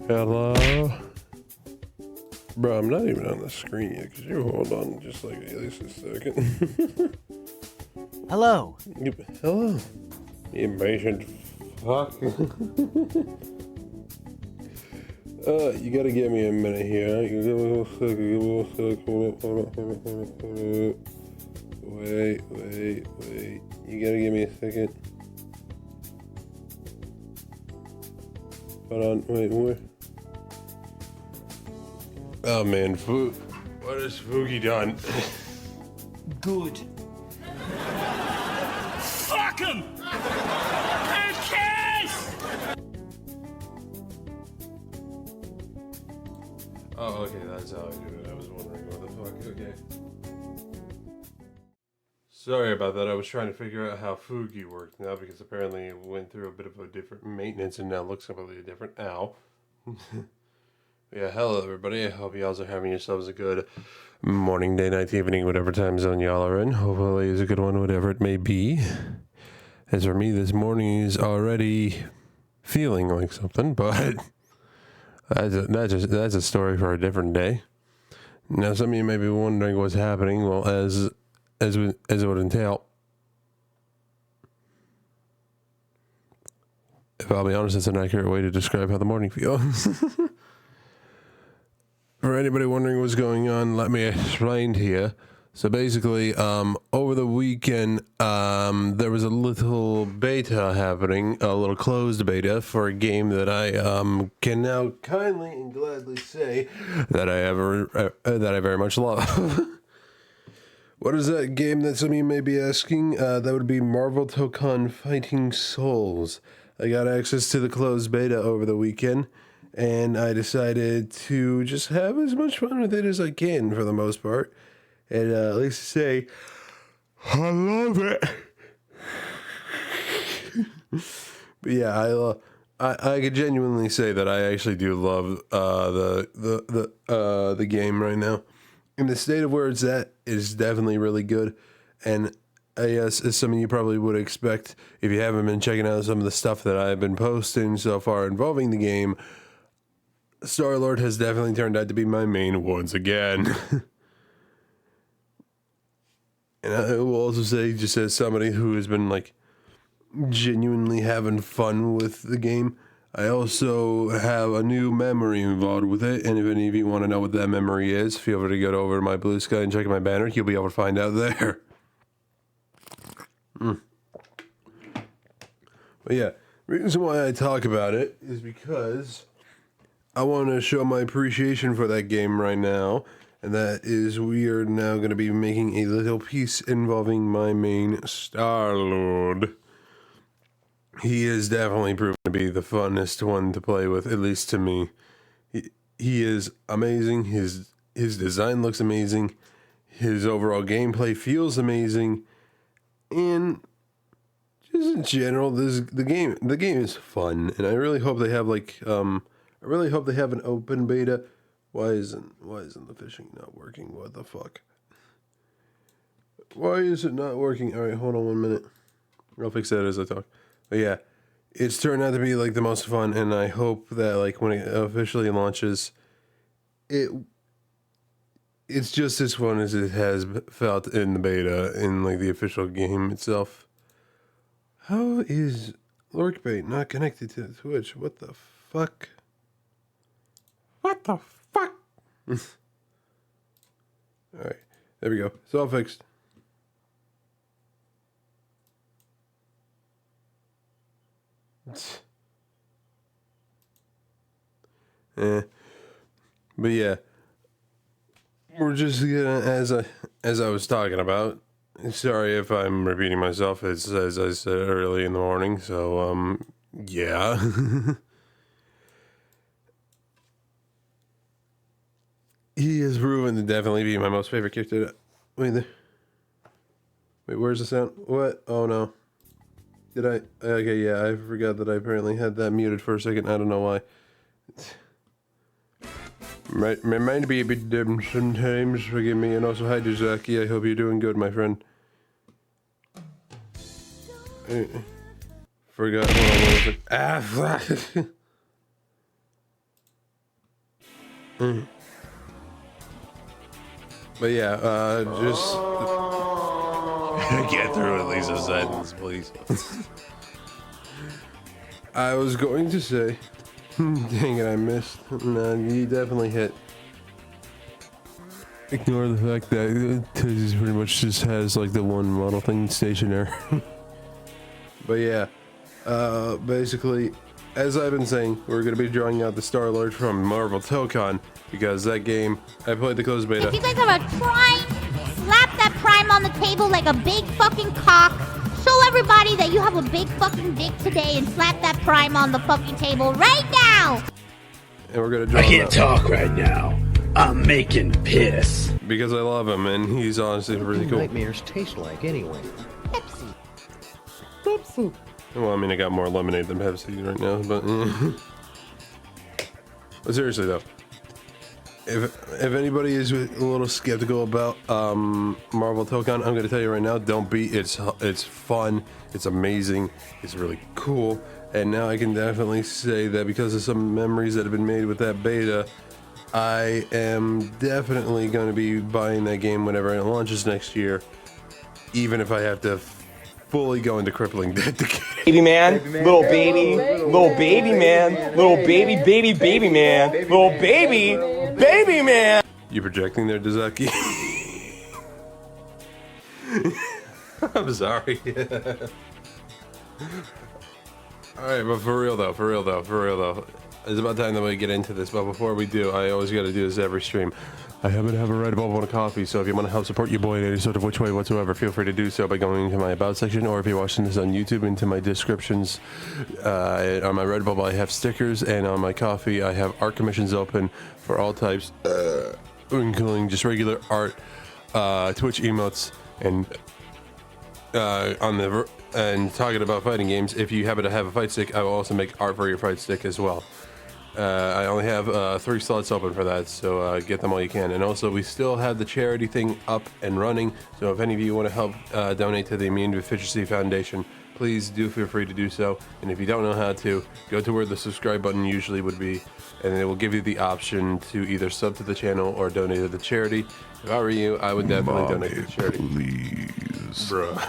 Hello? Bro, I'm not even on the screen yet. Could you hold on just like at least a second? Hello. Hello? You impatient fuck. You gotta give me a minute here. Wait. You gotta give me a second. Hold on, wait, where? Oh man, what has Foogie done? Good. Fuck him! Who cares? Oh, okay, that's how I do it. I was wondering what the fuck. Okay. Sorry about that. I was trying to figure out how Foogie worked now because apparently it went through a bit of a different maintenance and now looks completely different. Ow. Yeah, hello everybody. I hope y'all are having yourselves a good morning, day, night, evening, whatever time zone y'all are in. Hopefully it's a good one, whatever it may be. As for me, this morning is already feeling like something, but that's a story for a different day. Now, some of you may be wondering what's happening. Well, as it would entail, if I'll be honest, it's an accurate way to describe how the morning feels. For anybody wondering what's going on, let me explain to you. So basically, over the weekend, there was a little beta happening, a little closed beta for a game that I can now kindly and gladly say that I very much love. What is that game that some of you may be asking? That would be Marvel Tokon Fighting Souls. I got access to the closed beta over the weekend, and I decided to just have as much fun with it as I can for the most part. And at least say, I love it. But yeah, I could genuinely say that I actually do love the game right now. In the state of where it's at, is definitely really good. And I guess as some of you probably would expect, if you haven't been checking out some of the stuff that I've been posting so far involving the game, Star-Lord has definitely turned out to be my main once again. And I will also say, just as somebody who has been like genuinely having fun with the game, I also have a new memory involved with it. And if any of you want to know what that memory is, feel free to go over to my Blue Sky and check my banner. You'll be able to find out there. But yeah, the reason why I talk about it is because I want to show my appreciation for that game right now. And that is, we are now going to be making a little piece involving my main Star-Lord. He is definitely proven to be the funnest one to play with, at least to me. He is amazing. His design looks amazing. His overall gameplay feels amazing. And just in general, the game is fun. And I really hope they have an open beta. Why isn't the fishing not working? What the fuck? Why is it not working? All right, hold on 1 minute. I'll fix that as I talk. But yeah, it's turned out to be like the most fun, and I hope that like when it officially launches, it's just as fun as it has felt in the beta in like the official game itself. How is Lurkbait not connected to Twitch? What the fuck? What the fuck? Alright, there we go. It's all fixed. But yeah, we're just gonna, as I was talking about, sorry if I'm repeating myself, it's as I said early in the morning, so yeah. He has proven to definitely be my most favorite character. Wait, where's the sound? What? Oh no. Did I? Okay, yeah, I forgot that I apparently had that muted for a second. I don't know why. Might be a bit dumb sometimes, forgive me. And also, hi to Zaki, I hope you're doing good, my friend. Forgot, hold on, what was it? Ah, fuck! But yeah, just get through at least a sentence, please. I was going to say, dang it, I missed. No, you definitely hit. Ignore the fact that it pretty much just has like the one model thing stationary. But yeah, basically, as I've been saying, we're going to be drawing out the Star-Lord from Marvel Tokon, because that game, I played the closed beta. If you guys are a Prime, slap that Prime on the table like a big fucking cock. Show everybody that you have a big fucking dick today and slap that Prime on the fucking table right now! And we're going to draw I him can't out. talk right now. I'm making piss. Because I love him, and he's honestly really cool. Nightmares taste like anyway. Pepsi. Pepsi. Well, I mean, I got more lemonade than Pepsi right now, but... But seriously, though. If anybody is a little skeptical about Marvel Tokon, I'm going to tell you right now, don't be. It's fun. It's amazing. It's really cool. And now I can definitely say that because of some memories that have been made with that beta, I am definitely going to be buying that game whenever it launches next year, even if I have to fully go into crippling debt to get it. Baby man, little baby man, little baby man, little baby man. You projecting there, Dazaki? I'm sorry. Alright, but for real though. It's about time that we get into this, but before we do, I always gotta do this every stream. I happen to have a red bulb on a coffee, so if you want to help support your boy in any sort of which way whatsoever, feel free to do so by going into my About section, or if you're watching this on YouTube, into my descriptions. On my red bulb, I have stickers, and on my coffee, I have art commissions open for all types, including just regular art, Twitch emotes, and and talking about fighting games, if you happen to have a fight stick, I will also make art for your fight stick as well. I only have 3 slots open for that, so get them while you can. And also, we still have the charity thing up and running, so if any of you want to help donate to the Immune Deficiency Foundation, please do feel free to do so. And if you don't know how to, go to where the subscribe button usually would be, and it will give you the option to either sub to the channel or donate to the charity. If I were you, I would definitely donate to the charity. Please. Bruh.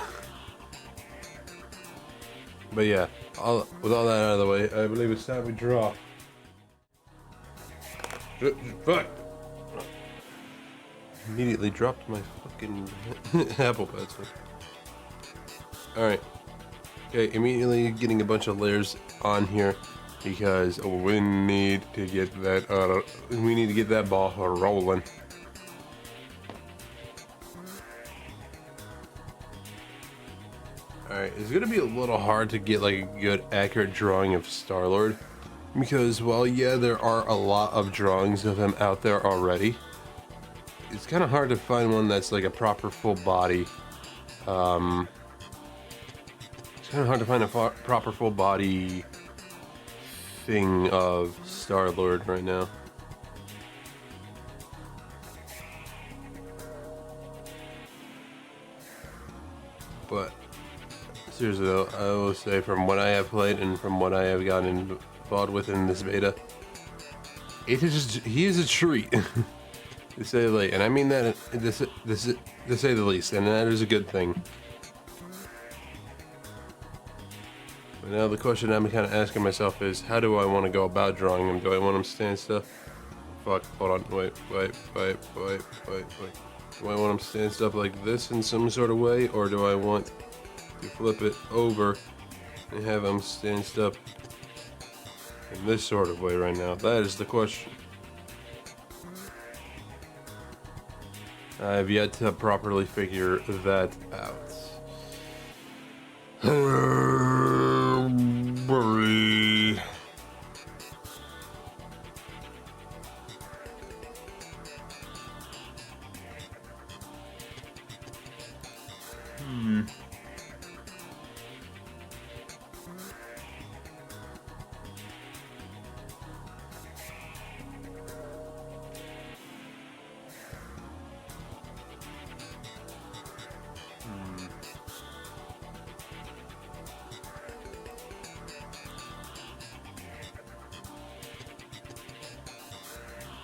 But yeah, with all that out of the way, I believe it's time we draw. Fuck! Immediately dropped my fucking apple pencil. Alright. Okay, immediately getting a bunch of layers on here because we need to get that ball rolling. Alright, it's gonna be a little hard to get like a good accurate drawing of Star-Lord, because while yeah, there are a lot of drawings of him out there already, it's kind of hard to find one that's like a proper full body. It's kind of hard to find a proper full body thing of Star-Lord right now. But seriously though, I will say from what I have played and from what I have gotten involved with in this beta, he is a treat, to say the least, and I mean that to say the least, and that is a good thing. But now the question I'm kind of asking myself is, how do I want to go about drawing him? Do I want him stand stuff? Fuck, hold on, wait. Do I want him stand stuff like this in some sort of way, or do I want to flip it over and have him stand stuff in this sort of way right now? That is the question. I've yet to properly figure that out.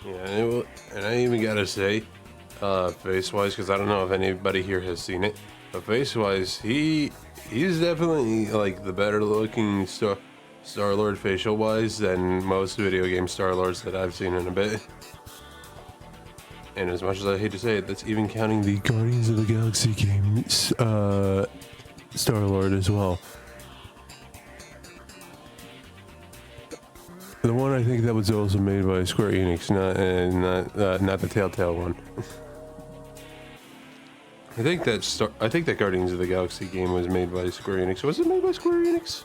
Yeah, and I even gotta say, face-wise, because I don't know if anybody here has seen it, but face-wise, he's definitely like the better-looking Star-Lord facial-wise than most video game Star-Lords that I've seen in a bit. And as much as I hate to say it, that's even counting the Guardians of the Galaxy game, Star-Lord as well. The one I think that was also made by Square Enix, not the Telltale one. I think that Guardians of the Galaxy game was made by Square Enix. Was it made by Square Enix?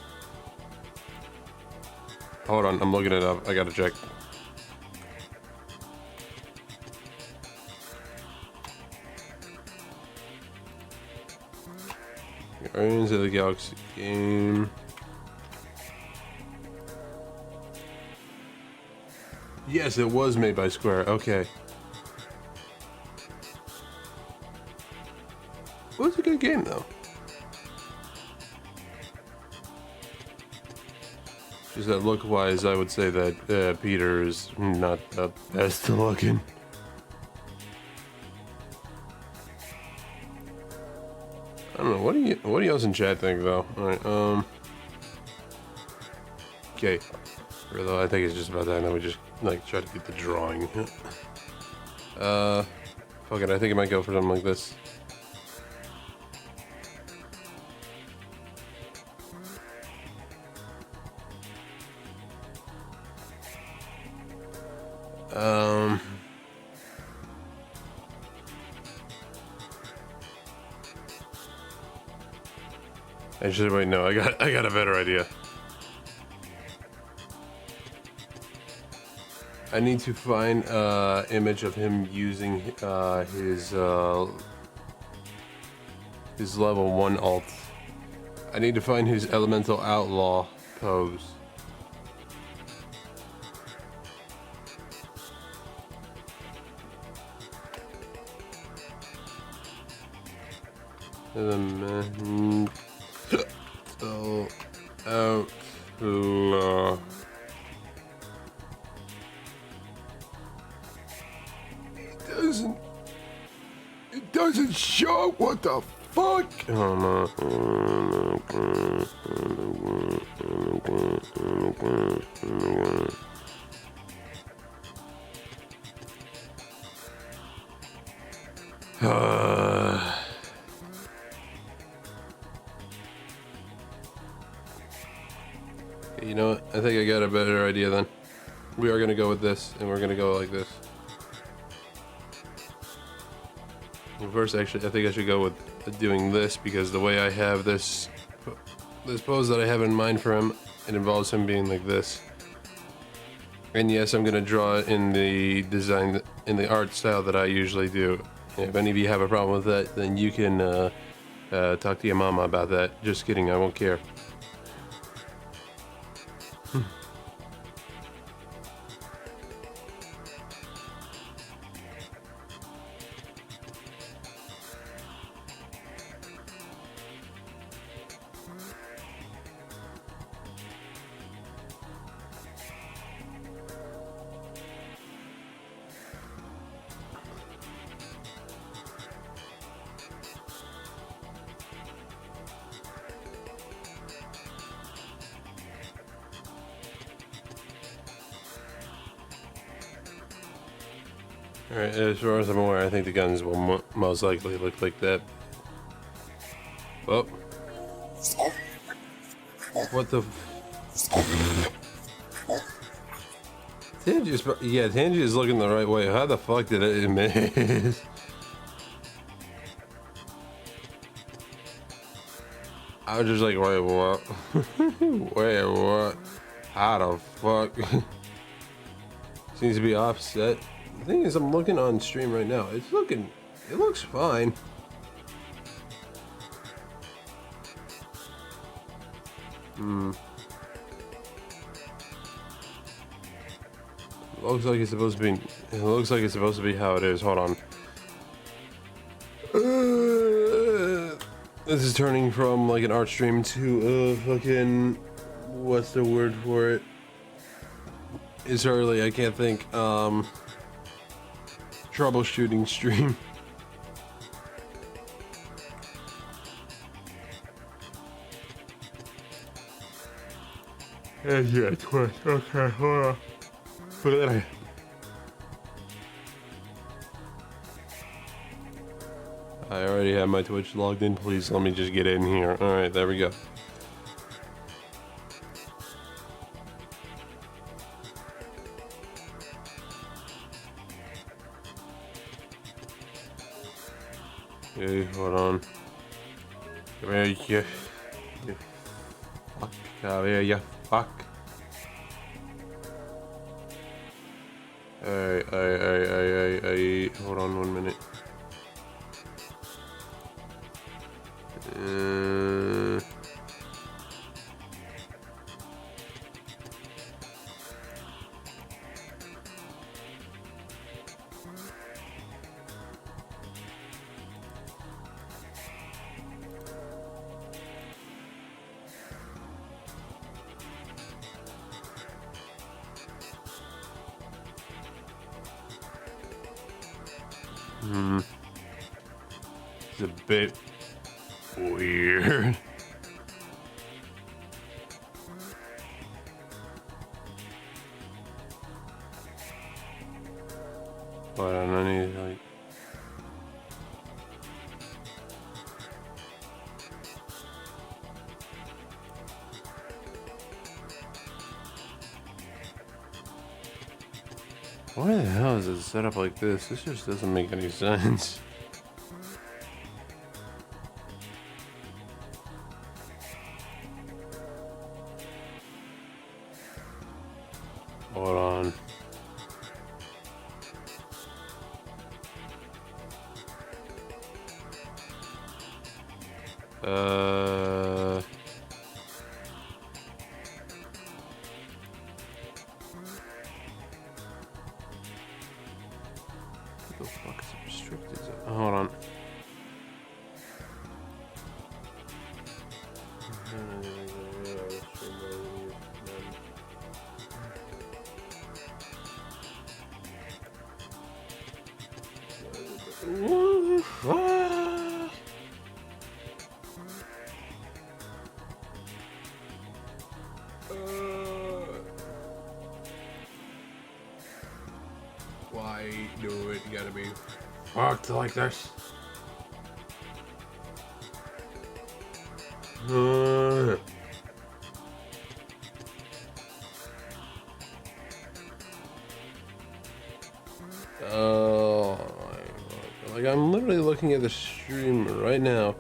Hold on, I'm looking it up. I gotta check. Guardians of the Galaxy game. Yes, it was made by Square. Okay. It was a good game, though. Just that look-wise, I would say that Peter is not the best looking. I don't know. What do you else in chat think, though? All right. Okay. Although I think it's just about time that we just like try to get the drawing. Fuck it. I think I might go for something like this. Actually, wait, no, I got a better idea. I need to find an image of him using his level 1 alt. I need to find his elemental outlaw pose. Outlaw. It doesn't show. What the fuck? You know what? I think I got a better idea then. We are gonna go with this, and we're gonna go like this. First, actually, I think I should go with doing this because the way I have this pose that I have in mind for him, it involves him being like this. And yes, I'm gonna draw it in the design, in the art style that I usually do. If any of you have a problem with that, then you can talk to your mama about that. Just kidding, I won't care. Alright, as far as I'm aware, I think the guns will most likely look like that. Oh. What the Tangy is looking the right way. How the fuck did it miss? I was just like, wait, what? Wait, what? How the fuck? Seems to be offset. The thing is, I'm looking on stream right now. It looks fine. Looks like it's supposed to be. It looks like it's supposed to be how it is. Hold on. This is turning from like an art stream to fucking. What's the word for it? It's early. I can't think. troubleshooting stream. Yeah, Twitch. Okay, hold on. Put it in. I already have my Twitch logged in. Please let me just get in here. Alright, there we go. Okay, hold on. Come here, you fuck. Come here, you fuck. Hold on 1 minute. It's a bit weird. But I don't need like. Why the hell is it set up like this? This just doesn't make any sense. Hold on. What the fuck is restricted? Hold on. Why do it gotta be fucked like this? Oh my God. Like I'm literally looking at the stream right now.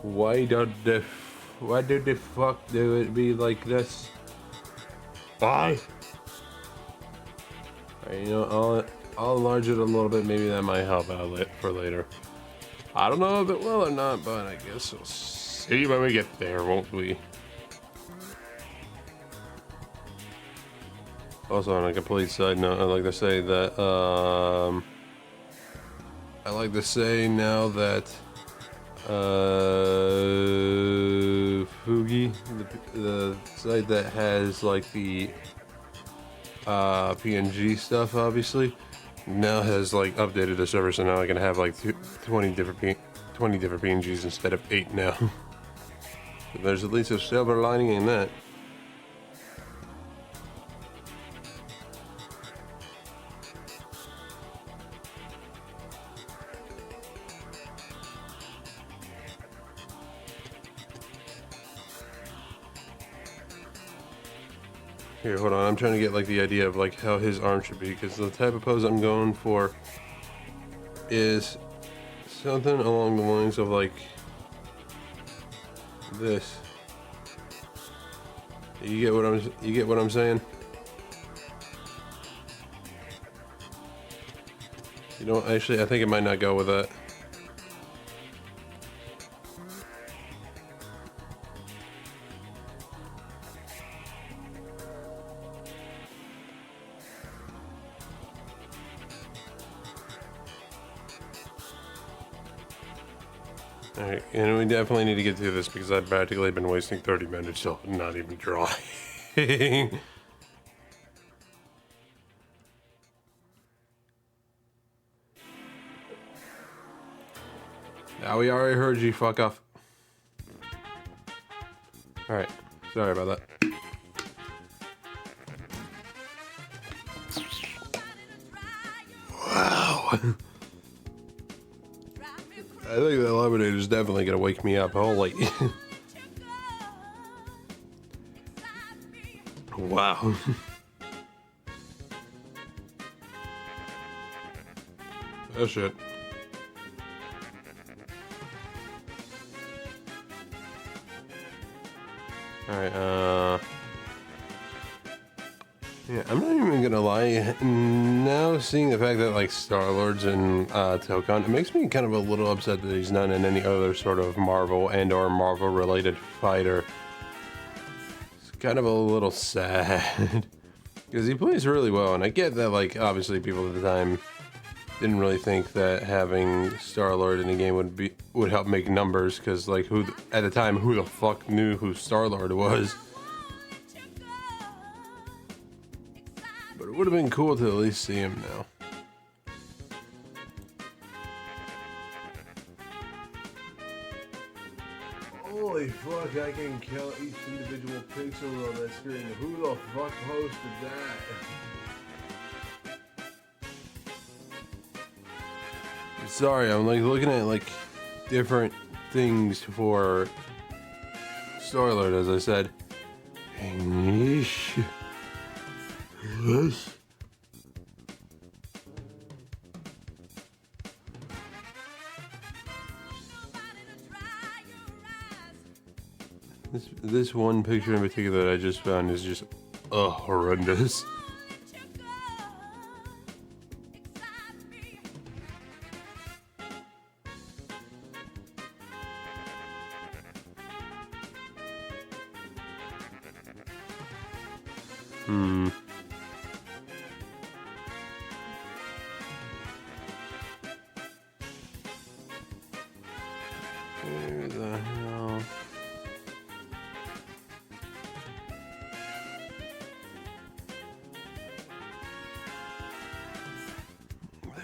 Why did the fuck do it be like this? Why? Alright, you know, I'll enlarge it a little bit. Maybe that might help out for later. I don't know if it will or not, but I guess we'll see when we get there, won't we? Also, on a complete side note, I like to say that I like to say now that Fugi, the site that has like the PNG stuff, obviously, now has like updated the server, so now I can have like 20 different PNGs instead of 8 now. So there's at least a silver lining in that. Here, hold on. I'm trying to get like the idea of like how his arm should be, because the type of pose I'm going for is something along the lines of like this. You get what I'm saying? You know, actually, I think it might not go with that. Alright, and we definitely need to get through this because I've practically been wasting 30 minutes still not even drawing. Yeah, we already heard you, fuck off. Alright, sorry about that. Wow. I think that lemonade is definitely gonna wake me up. Holy. Wow. Oh shit. Alright, yeah, I'm not even gonna lie. Now seeing the fact that like Star-Lord's in Tokon, it makes me kind of a little upset that he's not in any other sort of Marvel and or Marvel related fighter. It's kind of a little sad. Because he plays really well, and I get that like obviously people at the time didn't really think that having Star-Lord in the game would help make numbers, because like at the time who the fuck knew who Star-Lord was. But it would have been cool to at least see him now. Holy fuck, I can kill each individual pixel on that screen. Who the fuck posted that? Sorry, I'm like looking at like different things for Star-Lord, as I said. English. Yes. This one picture in particular that I just found is just horrendous. Where the hell?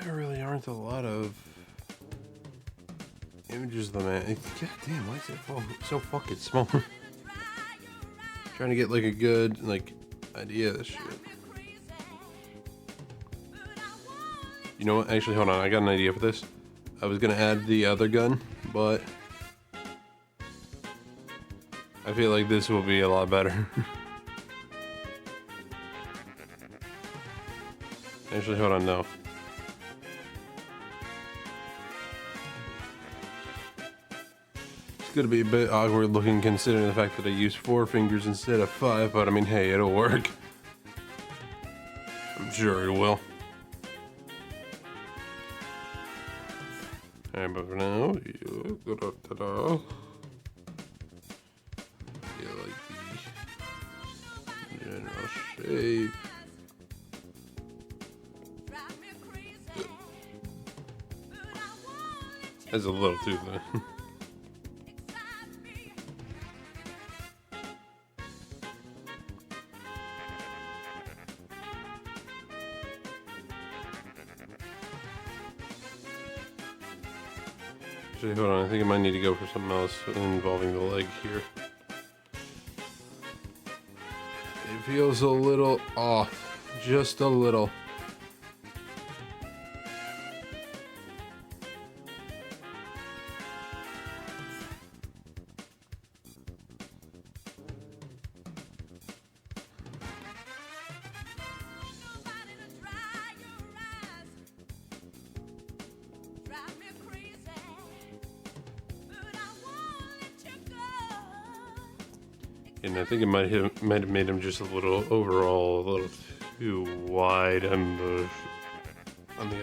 There really aren't a lot of images of the man. God damn, why is it so fucking small? Trying to get like a good like idea of this shit. You know what? Actually, hold on. I got an idea for this. I was gonna add the other gun, but I feel like this will be a lot better. Actually, hold on, no. It's gonna be a bit awkward looking considering the fact that I use 4 fingers instead of 5, but I mean, hey, it'll work. I'm sure it will. Alright, but for now, you like the general shape. That's a little too thin. Actually, hold on, I think I might need to go for something else involving the leg here. It feels a little off, just a little. And I think it might have made him just a little overall a little too wide on the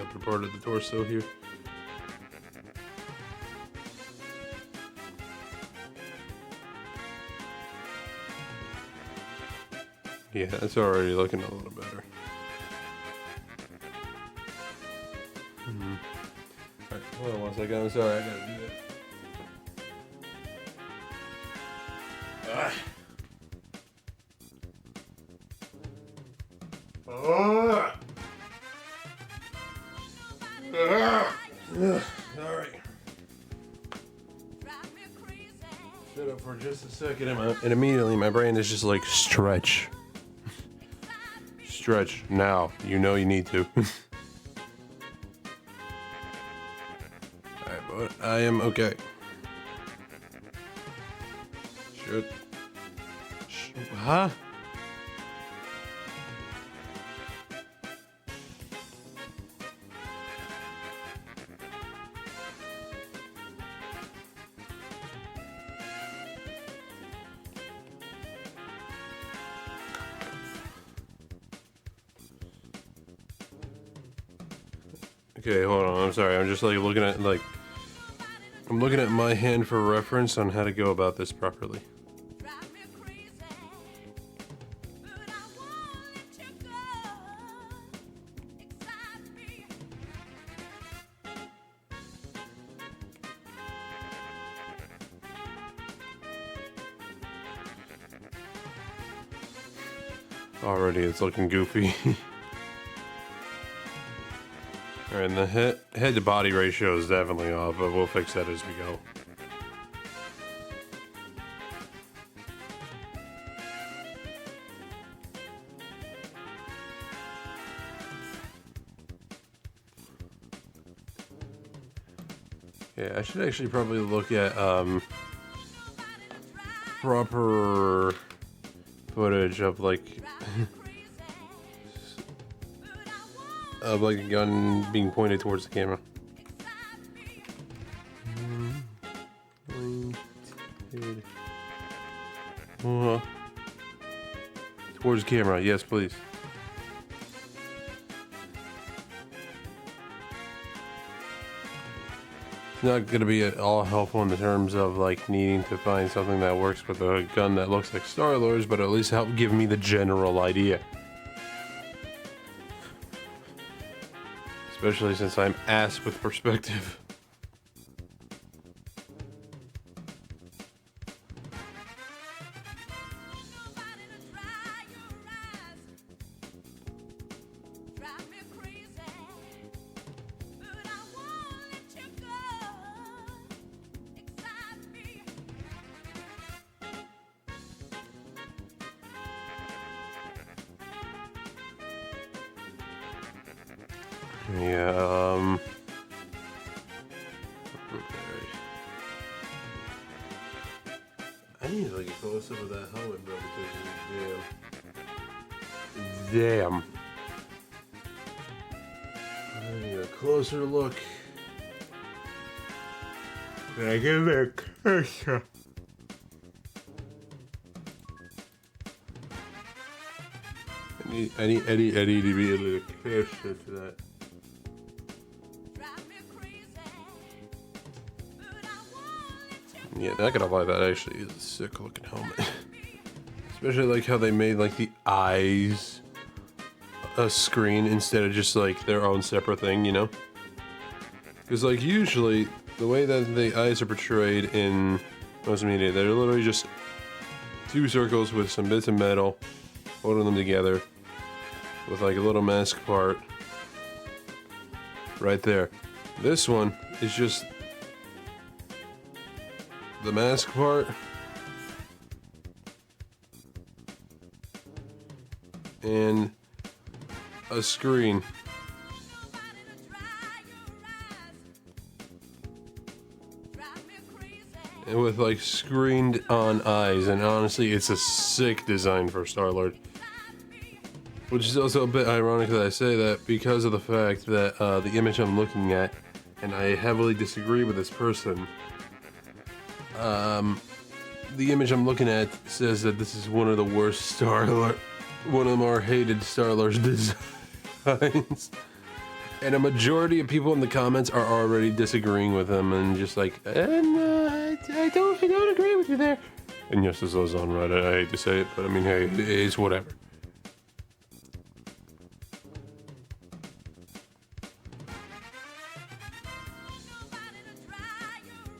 upper part of the torso here. Yeah, that's already looking a little better. Alright, hold on one second. I'm sorry, I gotta do that. Sorry. But for just a second, and immediately my brain is just like, stretch. Stretch now. You know you need to. Alright, but I am okay. Huh? Okay, hold on. I'm sorry. I'm just like looking at I'm looking at my hand for reference on how to go about this properly. Already, it's looking goofy. Alright, and the head to body ratio is definitely off, but we'll fix that as we go. Yeah, I should actually probably look at proper footage of like of like a gun being pointed towards the camera. Towards the camera, yes, please. It's not going to be at all helpful in the terms of like needing to find something that works with a gun that looks like Star-Lord's, but at least help give me the general idea. Especially since I'm ass with perspective. Yeah, I need like a close up of that helmet, bro, because damn. I need a closer look. Can I get that closer? I need to be a little closer to that. Yeah, not gonna lie, that actually is a sick looking helmet. Especially like how they made like the eyes a screen instead of just like their own separate thing, you know? Because like usually the way that the eyes are portrayed in most media, they're literally just two circles with some bits of metal holding them together with like a little mask part right there. This one is just the mask part and a screen. And with like screened on eyes, and honestly it's a sick design for Star-Lord. Which is also a bit ironic that I say that because of the fact that the image I'm looking at, and I heavily disagree with this person, the image I'm looking at says that this is one of the worst Star-Lord, one of the more hated Star-Lord designs. And a majority of people in the comments are already disagreeing with him and just like, I don't agree with you there. And yes, this was on Reddit, I hate to say it, but I mean, hey, it's whatever.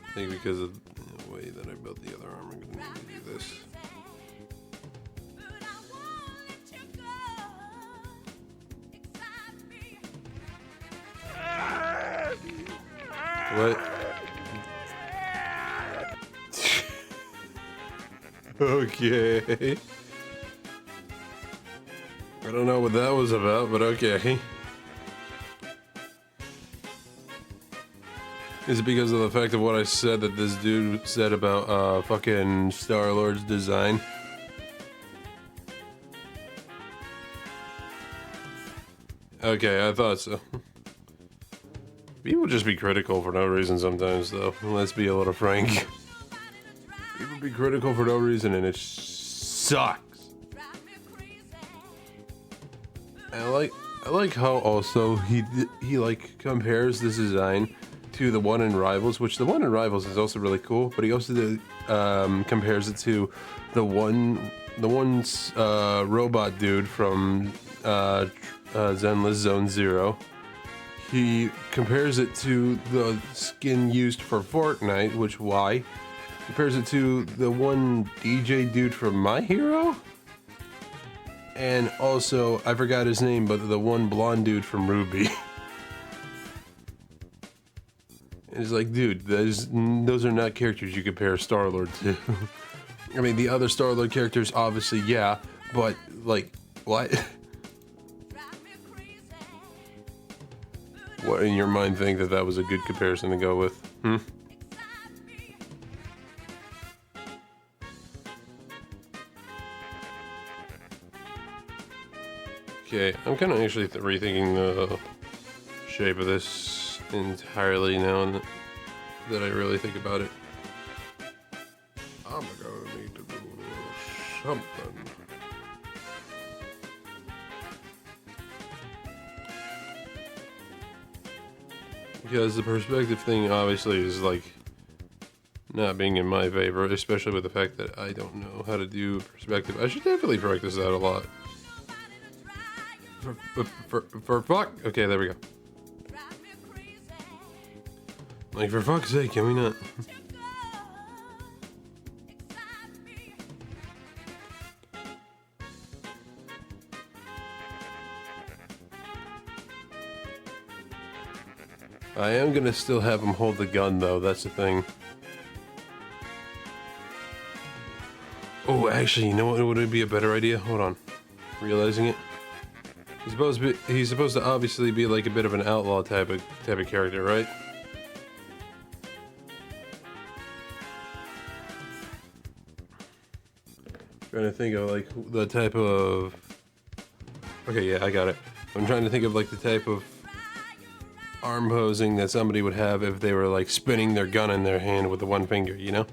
I think because of the way that I built the other arm, I'm gonna need to do this. What? Okay. I don't know what that was about, but okay. Is it because of the fact of what I said that this dude said about fucking Star-Lord's design? Okay, I thought so. People just be critical for no reason sometimes, though. Let's be a little frank. People be critical for no reason, and it sucks. I like how also he like compares this design to the one in Rivals, which the one in Rivals is also really cool. But he also compares it to the one's robot dude from Zenless Zone Zero. He compares it to the skin used for Fortnite, which why? Compares it to the one DJ dude from My Hero. And also, I forgot his name, but the one blonde dude from Ruby. It's like, dude, those are not characters you compare Star-Lord to. I mean, the other Star-Lord characters, obviously, yeah, but, like, what? What in your mind think that was a good comparison to go with? Okay, I'm kind of actually rethinking the shape of this entirely now that I really think about it. I'm gonna need to do something. Because the perspective thing obviously is like not being in my favor, especially with the fact that I don't know how to do perspective. I should definitely practice that a lot. For fuck. Okay, there we go. Like, for fuck's sake, can we not? I am gonna still have him hold the gun, though. That's the thing. Oh, actually, you know what would be a better idea? Hold on. Realizing it. He's supposed to obviously be like a bit of an outlaw type of character, right? Trying to think of like the type of. Okay, yeah, I got it. I'm trying to think of like the type of arm posing that somebody would have if they were like spinning their gun in their hand with the one finger, you know?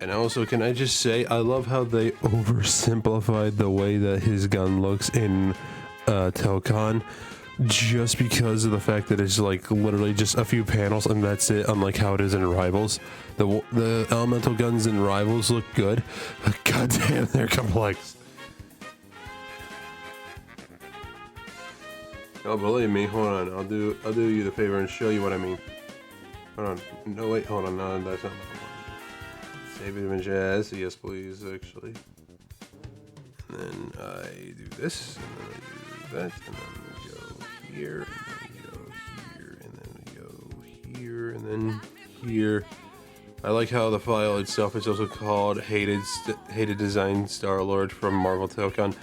And also, can I just say, I love how they oversimplified the way that his gun looks in Tokon, just because of the fact that it's like literally just a few panels and that's it, unlike how it is in Rivals. The elemental guns in Rivals look good, but goddamn, they're complex. Oh, believe me, hold on, I'll do you the favor and show you what I mean. Hold on, no wait, hold on, no, that's not what I want. Save image as, yes please, actually. And then I do this, and then I do that, and then we go here, and then we go here, and then we go here, and then here. I like how the file itself is also called Hated Design Star-Lord from Marvel Tokon.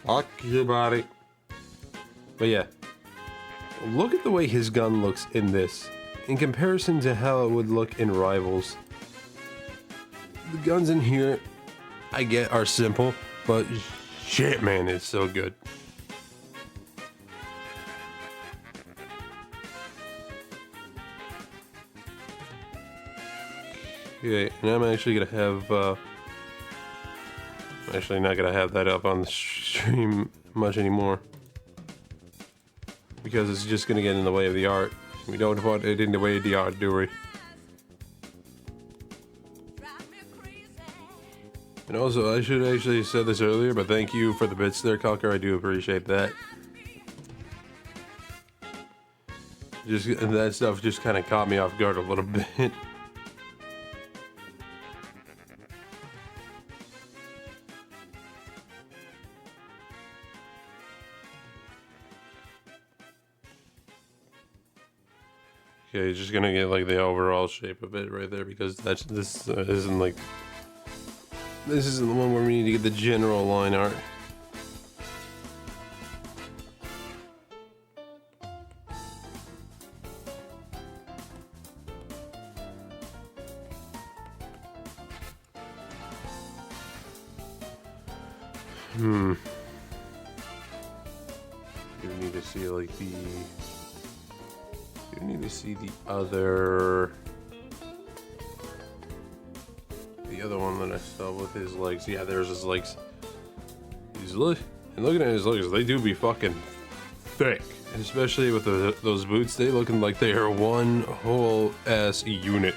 Fuck your body. But yeah, look at the way his gun looks in this, in comparison to how it would look in Rivals. The guns in here, I get, are simple, but shit, man, it's so good. Okay, and I'm actually gonna have, I'm actually not gonna have that up on the stream much anymore. Because it's just gonna get in the way of the art. We don't want it in the way of the art, do we? And also, I should actually have said this earlier, but thank you for the bits there, Conker. I do appreciate that. And that stuff just kind of caught me off guard a little bit. Okay, just gonna get like the overall shape of it right there because this isn't like this isn't the one where we need to get the general line art. You need to see like you need to see the other one that I saw with his legs. Yeah, there's his legs. And looking at his legs, they do be fucking thick, especially with those boots. They looking like they are one whole ass unit.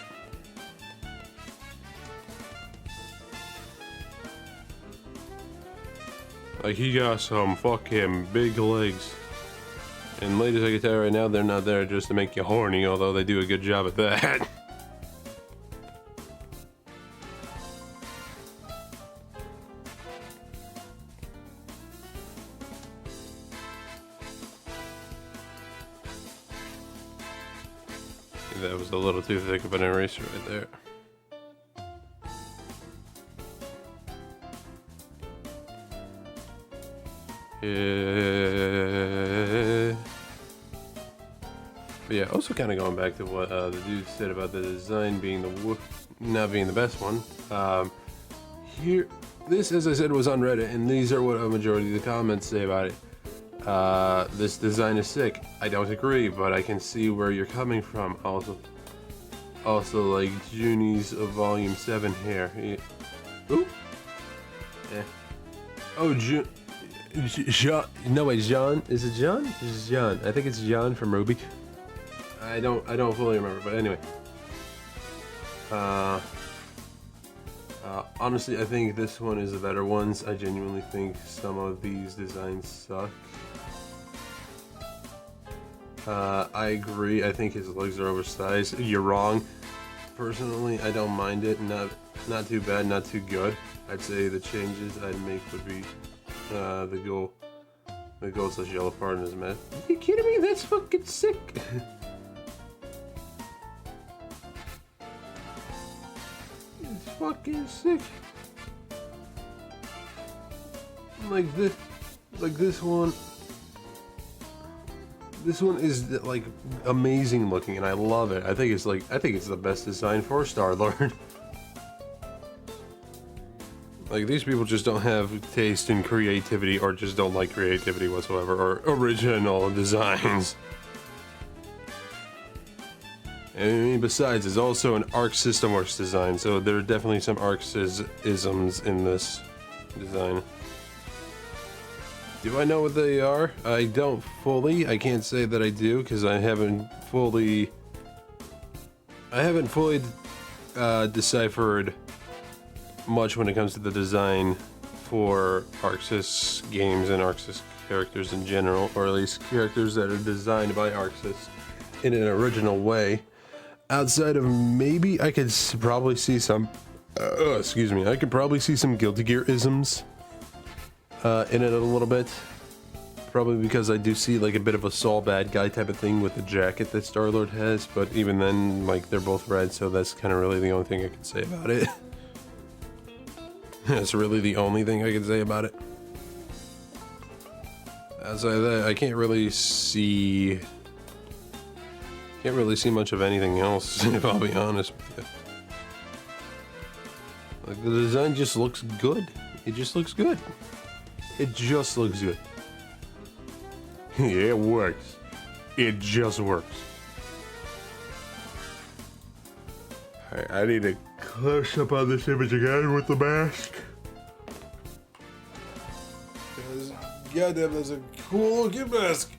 Like he got some fucking big legs. And ladies, I can tell you right now, they're not there just to make you horny, although they do a good job at that. That was a little too thick of an eraser right there. But yeah, also kind of going back to what the dude said about the design being not being the best one. Here, this, as I said, was on Reddit, and these are what a majority of the comments say about it. This design is sick. I don't agree, but I can see where you're coming from. Also like Junie's of Volume 7 here. Ooh. Yeah. Oh, Jean. No wait, John. Is it John? It's John. I think it's John from Ruby. I don't fully remember, but anyway. Honestly, I think this one is the better ones. I genuinely think some of these designs suck. I agree. I think his legs are oversized. You're wrong. Personally, I don't mind it. Not too bad, not too good. I'd say the changes I'd make would be the gold/yellow part in his mouth. Are you kidding me? That's fucking sick. It's fucking sick. Like this one. This one is like amazing looking, and I love it. I think it's the best design for Star-Lord. Like, these people just don't have taste in creativity, or just don't like creativity whatsoever, or original designs. And I mean, besides, it's also an Arc System Works design, so there are definitely some Arc-isms in this design. Do I know what they are? I don't fully. I can't say that I do, because I haven't fully deciphered much when it comes to the design for ArcSys games and ArcSys characters in general, or at least characters that are designed by ArcSys in an original way. Outside of maybe I could probably see some, I could probably see some Guilty Gear-isms in it a little bit. Probably because I do see like a bit of a Saul bad guy type of thing with the jacket that Star-Lord has, but even then, like, they're both red, so that's kind of really the only thing I can say about it. That's really the only thing I can say about it. Outside of that, I can't really see much of anything else, if I'll be honest with you. Like, the design just looks good. It just looks good. It just looks good. Yeah, it works. It just works. Alright, I need a close up on this image again with the mask. Because, goddamn, that's a cool looking mask.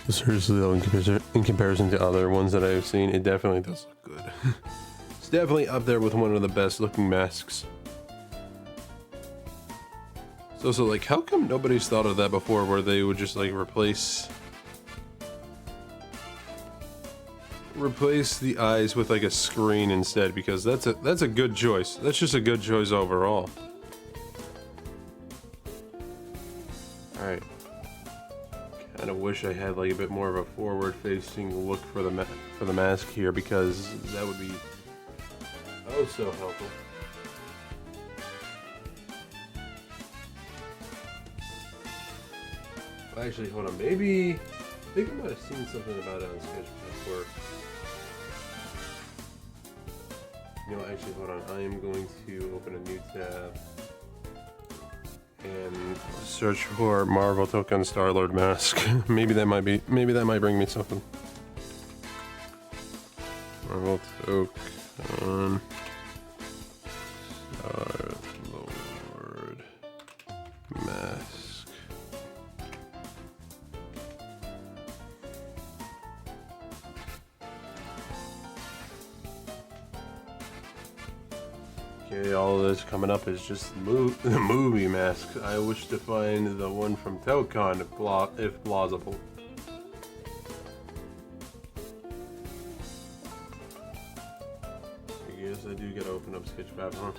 Seriously though, in comparison to other ones that I've seen, it definitely does look good. It's definitely up there with one of the best looking masks. So like, how come nobody's thought of that before, where they would just like replace the eyes with like a screen instead? Because that's a good choice. That's just a good choice overall. Alright. Kind of wish I had like a bit more of a forward-facing look for the mask here, because that would be oh so helpful. Actually, hold on. Maybe I think I might have seen something about it on Sketch before. You know, actually, hold on. I am going to open a new tab and search for Marvel Tokon Star-Lord mask. Maybe that might bring me something. Marvel Tokon Star-Lord mask. Okay, all of this coming up is just the movie mask. I wish to find the one from Tokon if plausible. I guess I do gotta open up Sketchfab, huh?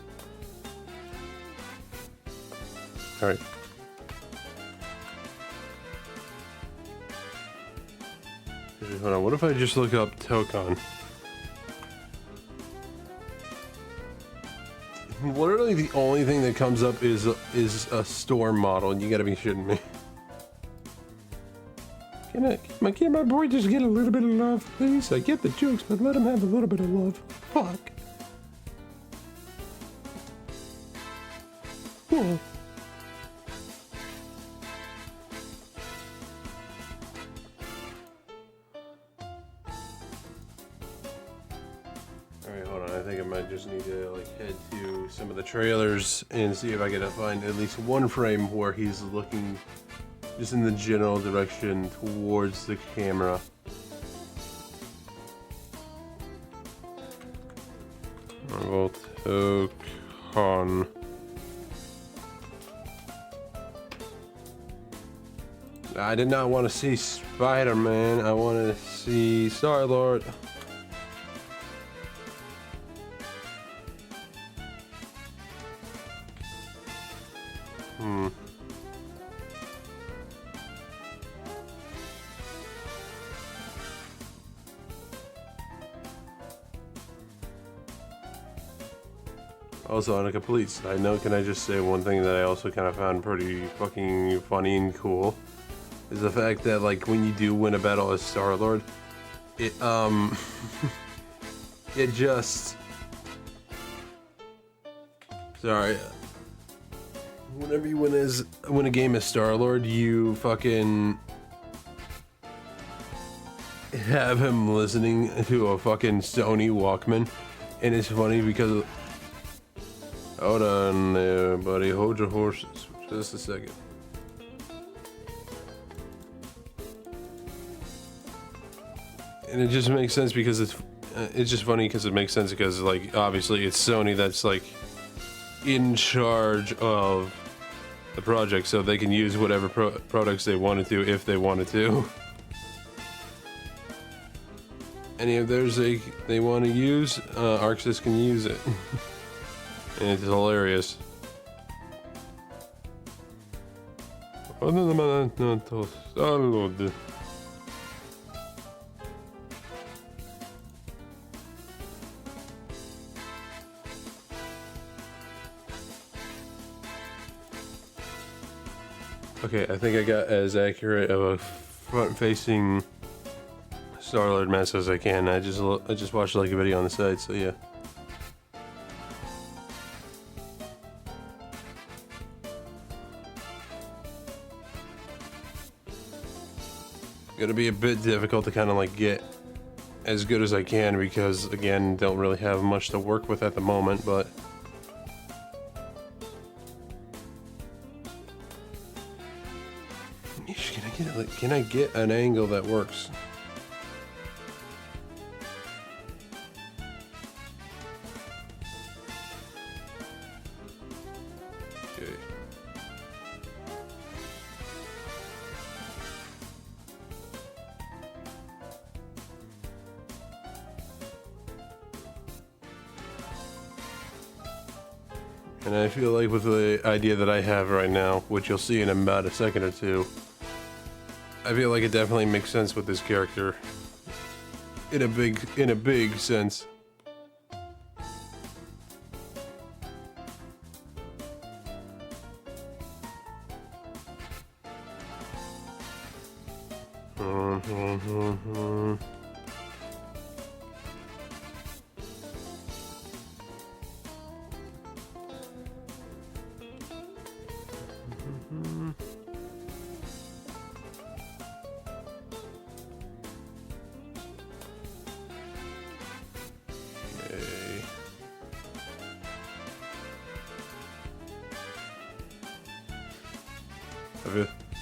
Alright. Hold on, what if I just look up Tokon? Literally the only thing that comes up is a store model, and you gotta be shitting me. Can my boy just get a little bit of love, please? I get the jokes, but let him have a little bit of love. Fuck. Oh. Alright, hold on. I think I might just need to like head to some of the trailers and see if I can find at least one frame where he's looking just in the general direction towards the camera. Marvel Tokon. I did not want to see Spider-Man. I wanted to see Star-Lord. Also, on a complete side note, can I just say one thing that I also kind of found pretty fucking funny and cool? Is the fact that, like, when you do win a battle as Star-Lord, it, it just... Sorry. Whenever you win a game as Star-Lord, you fucking... have him listening to a fucking Sony Walkman, and it's funny because... Hold on there, buddy. Hold your horses for just a second. And it just makes sense because it's just funny because it makes sense because, like, obviously it's Sony that's like in charge of the project, so they can use whatever products they wanted to if they wanted to. Any of theirs they want to use, Arxis can use it. And it's hilarious. Okay, I think I got as accurate of a front-facing Star-Lord mask as I can. I just watched like a video on the side, so yeah. Gonna be a bit difficult to kind of like get as good as I can because, again, don't really have much to work with at the moment, but can I get an angle that works? Okay. And I feel like with the idea that I have right now, which you'll see in about a second or two, I feel like it definitely makes sense with this character. In a big sense.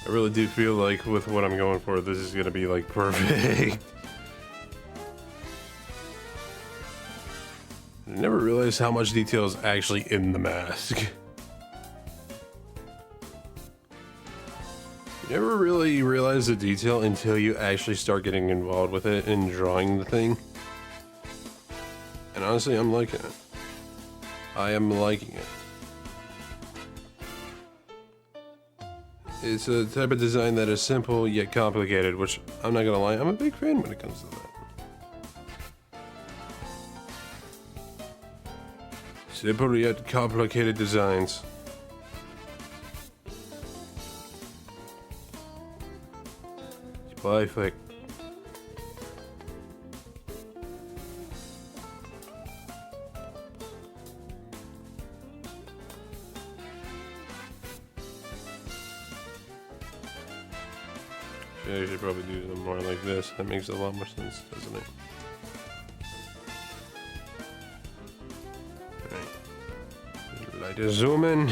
I really do feel like with what I'm going for, this is gonna be like perfect. I never realized how much detail is actually in the mask. You never really realize the detail until you actually start getting involved with it and drawing the thing. And honestly, I'm liking it. I am liking it. It's a type of design that is simple yet complicated, which I'm not gonna lie, I'm a big fan when it comes to that. Simple yet complicated designs. It's perfect. Yeah, you should probably do something more like this. That makes a lot more sense, doesn't it? Alright. Like to zoom in.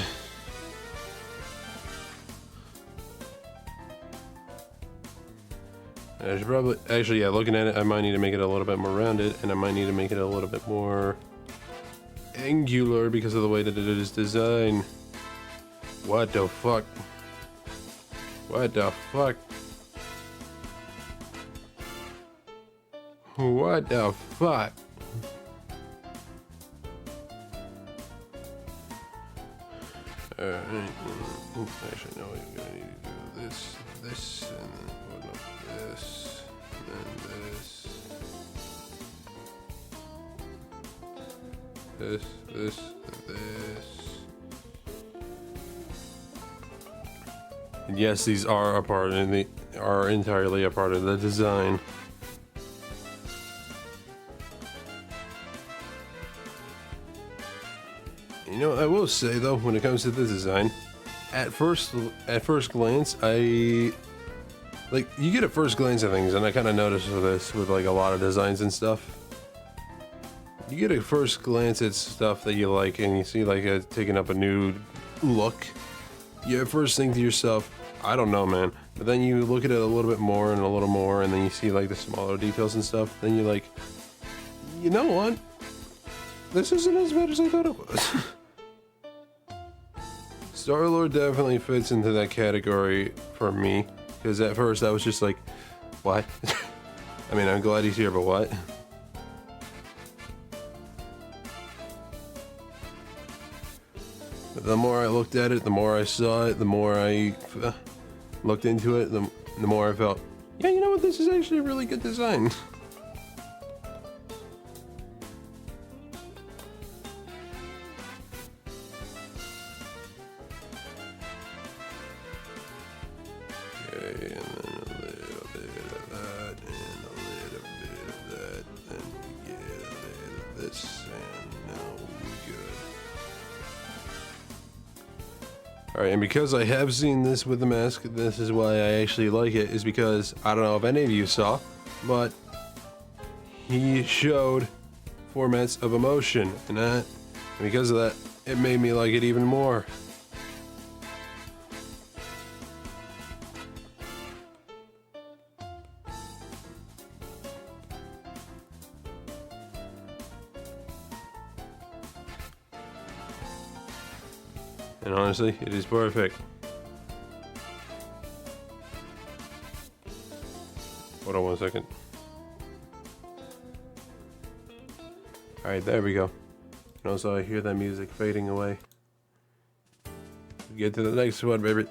I should probably, actually, yeah, looking at it, I might need to make it a little bit more rounded, and I might need to make it a little bit more angular because of the way that it is designed. What the fuck? What the fuck? What the fuck? Actually, no, you're gonna need to do this, this, and then put up this, and this, this, this. And yes, these are a part, and they are entirely a part of the design. You know, I will say though, when it comes to the design, at first glance, you get a first glance at things, and I kind of noticed this with like a lot of designs and stuff. You get a first glance at stuff that you like, and you see like it's taking up a new look. You at first think to yourself, I don't know, man. But then you look at it a little bit more and a little more, and then you see like the smaller details and stuff. Then you're like, you know what? This isn't as bad as I thought it was. Star-Lord definitely fits into that category for me, because at first I was just like, what? I mean, I'm glad he's here, but what? But the more I looked at it, the more I saw it, the more I looked into it, the more I felt, yeah, you know what, this is actually a really good design. Okay, and then a little bit of that, and a little bit of that, then we get a bit of this, and now we're good. Alright, and because I have seen this with the mask, this is why I actually like it, is because, I don't know if any of you saw, but he showed formats of emotion, and because of that, it made me like it even more. And honestly, it is perfect. Hold on one second. Alright, there we go. And also I hear that music fading away. get to the next one, baby.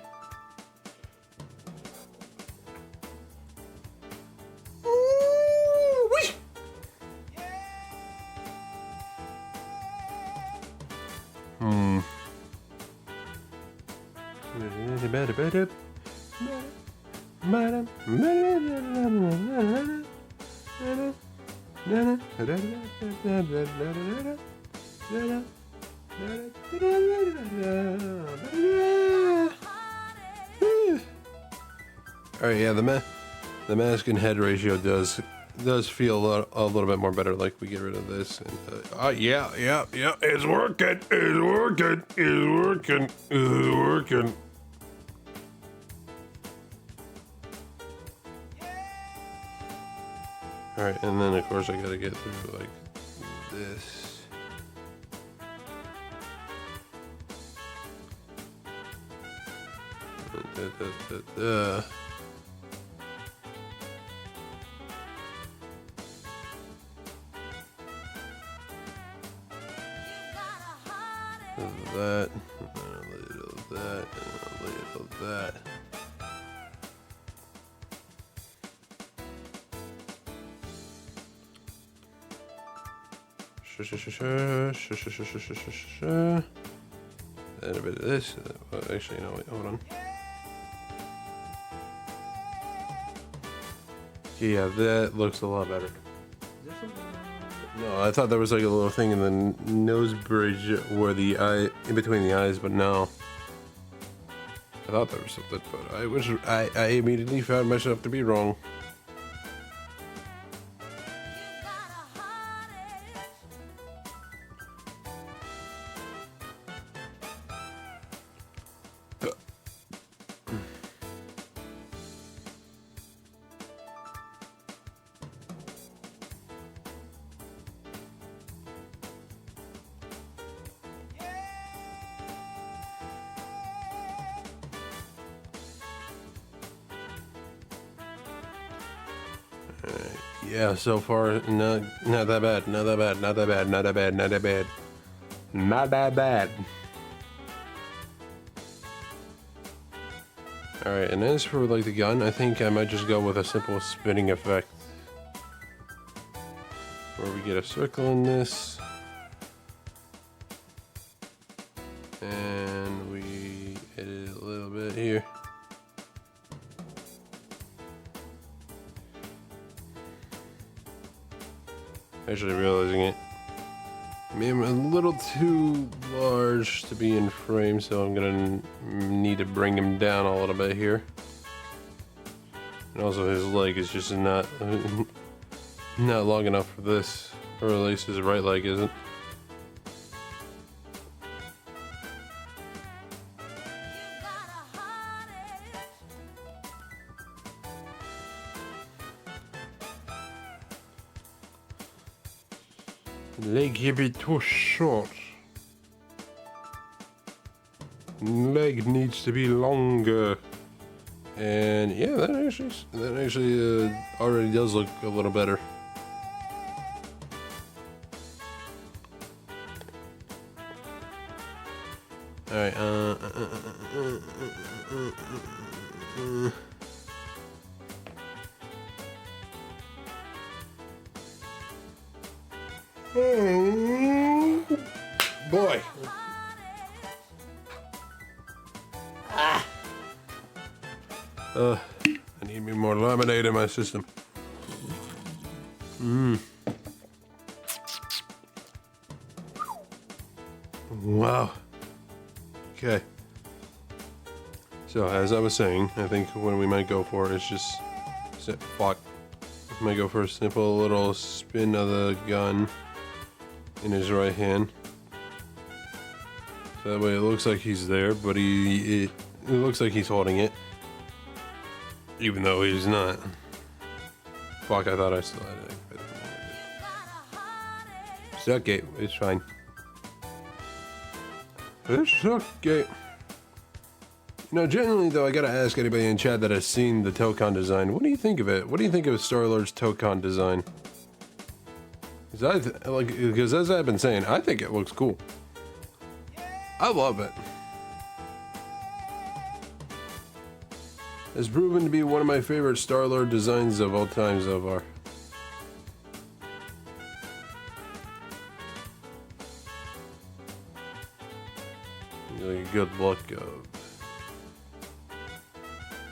Alright, yeah, the mask and head ratio does feel a little bit more better. Like we get rid of this. And, yeah, it's working, it's working, it's working, it's working. Alright, and then of course I gotta get through like this. That, and a little of that, and a little of that. And a bit of this. Well, actually, no, wait, hold on. Yeah, that looks a lot better. No, I thought there was like a little thing in the nose bridge where the eye, in between the eyes, but no. I thought there was something, but I immediately found myself to be wrong. Yeah, so far, not that bad, not that bad, not that bad, not that bad, not that bad. Not that bad. Alright, and as for like the gun, I think I might just go with a simple spinning effect. Where we get a circle in this. And we edit a little bit here. Actually realizing it. I mean, I'm a little too large to be in frame, so I'm gonna need to bring him down a little bit here. And also his leg is just not long enough for this, or at least his right leg isn't. Leg a bit too short. Leg needs to be longer. And yeah, that actually already does look a little better. All right. Boy. I need me more lemonade in my system. Wow. Okay. So as I was saying, I think what we might go for is just fuck. I might go for a simple little spin of the gun in his right hand. So that way it looks like he's there, but it looks like he's holding it. Even though he's not. Fuck, I thought I still had it. It's okay, it's fine. It's okay. Now, generally though, I gotta ask anybody in chat that has seen the tokon design, what do you think of it? What do you think of Star-Lord's tokon design? Because as I've been saying, I think it looks cool. I love it. has proven to be one of my favorite Star-Lord designs of all time so far. Really good look of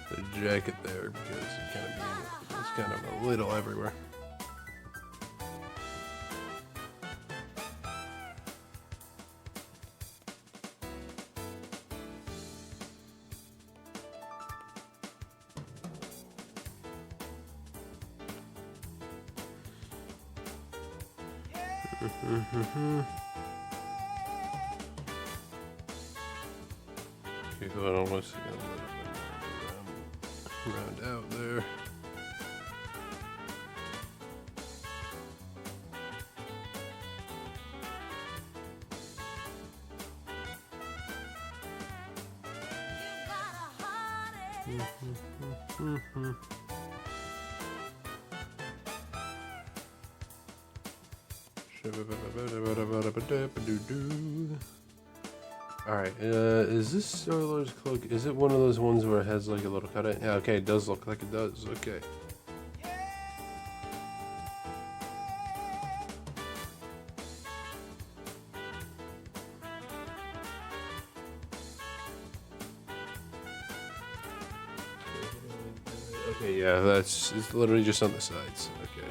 the jacket there because it's kind of a little everywhere. Okay, hold on one second. A little bit more round out there. Alright, is this Star-Lord's cloak? Is it one of those ones where it has like a little cutout? Yeah, okay, it does look like it does. Okay. Okay, yeah, it's literally just on the sides. Okay.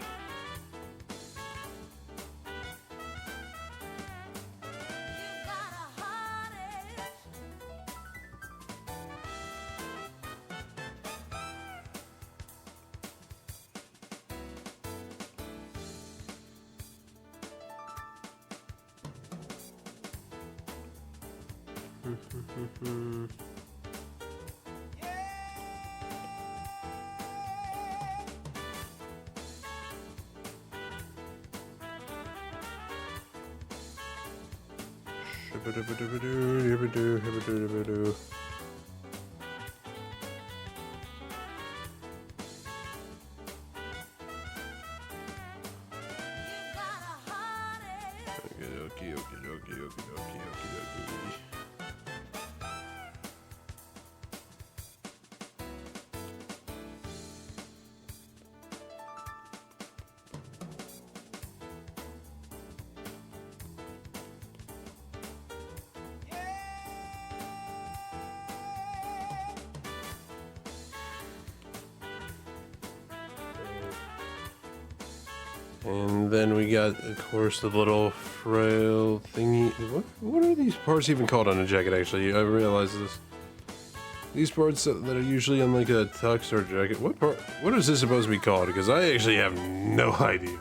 And then we got, of course, the little frail thingy. What are these parts even called on a jacket, actually? I realize this. These parts that are usually on like a tux or jacket. What is this supposed to be called? Because I actually have no idea.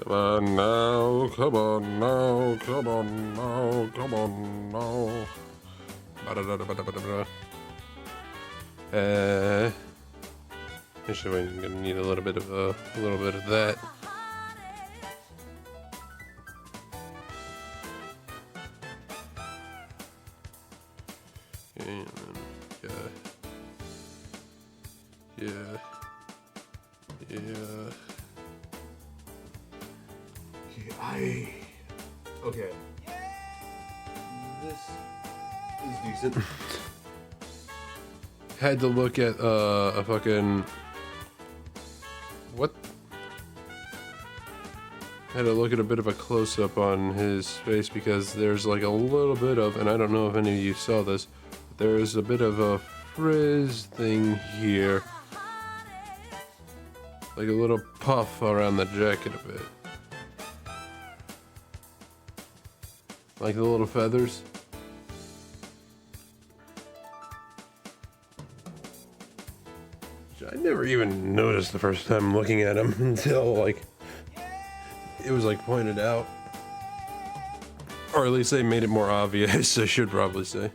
Come on now, come on now, come on now, come on now. Actually, we're gonna need a little bit of that. And yeah. Okay. This is decent. Had to look at a fucking what? Had to look at a bit of a close-up on his face because there's like a little bit of, and I don't know if any of you saw this, but there is a bit of a frizz thing here. Like a little puff around the jacket a bit. Like the little feathers. Which I never even noticed the first time looking at him until like it was like pointed out. Or at least they made it more obvious, I should probably say.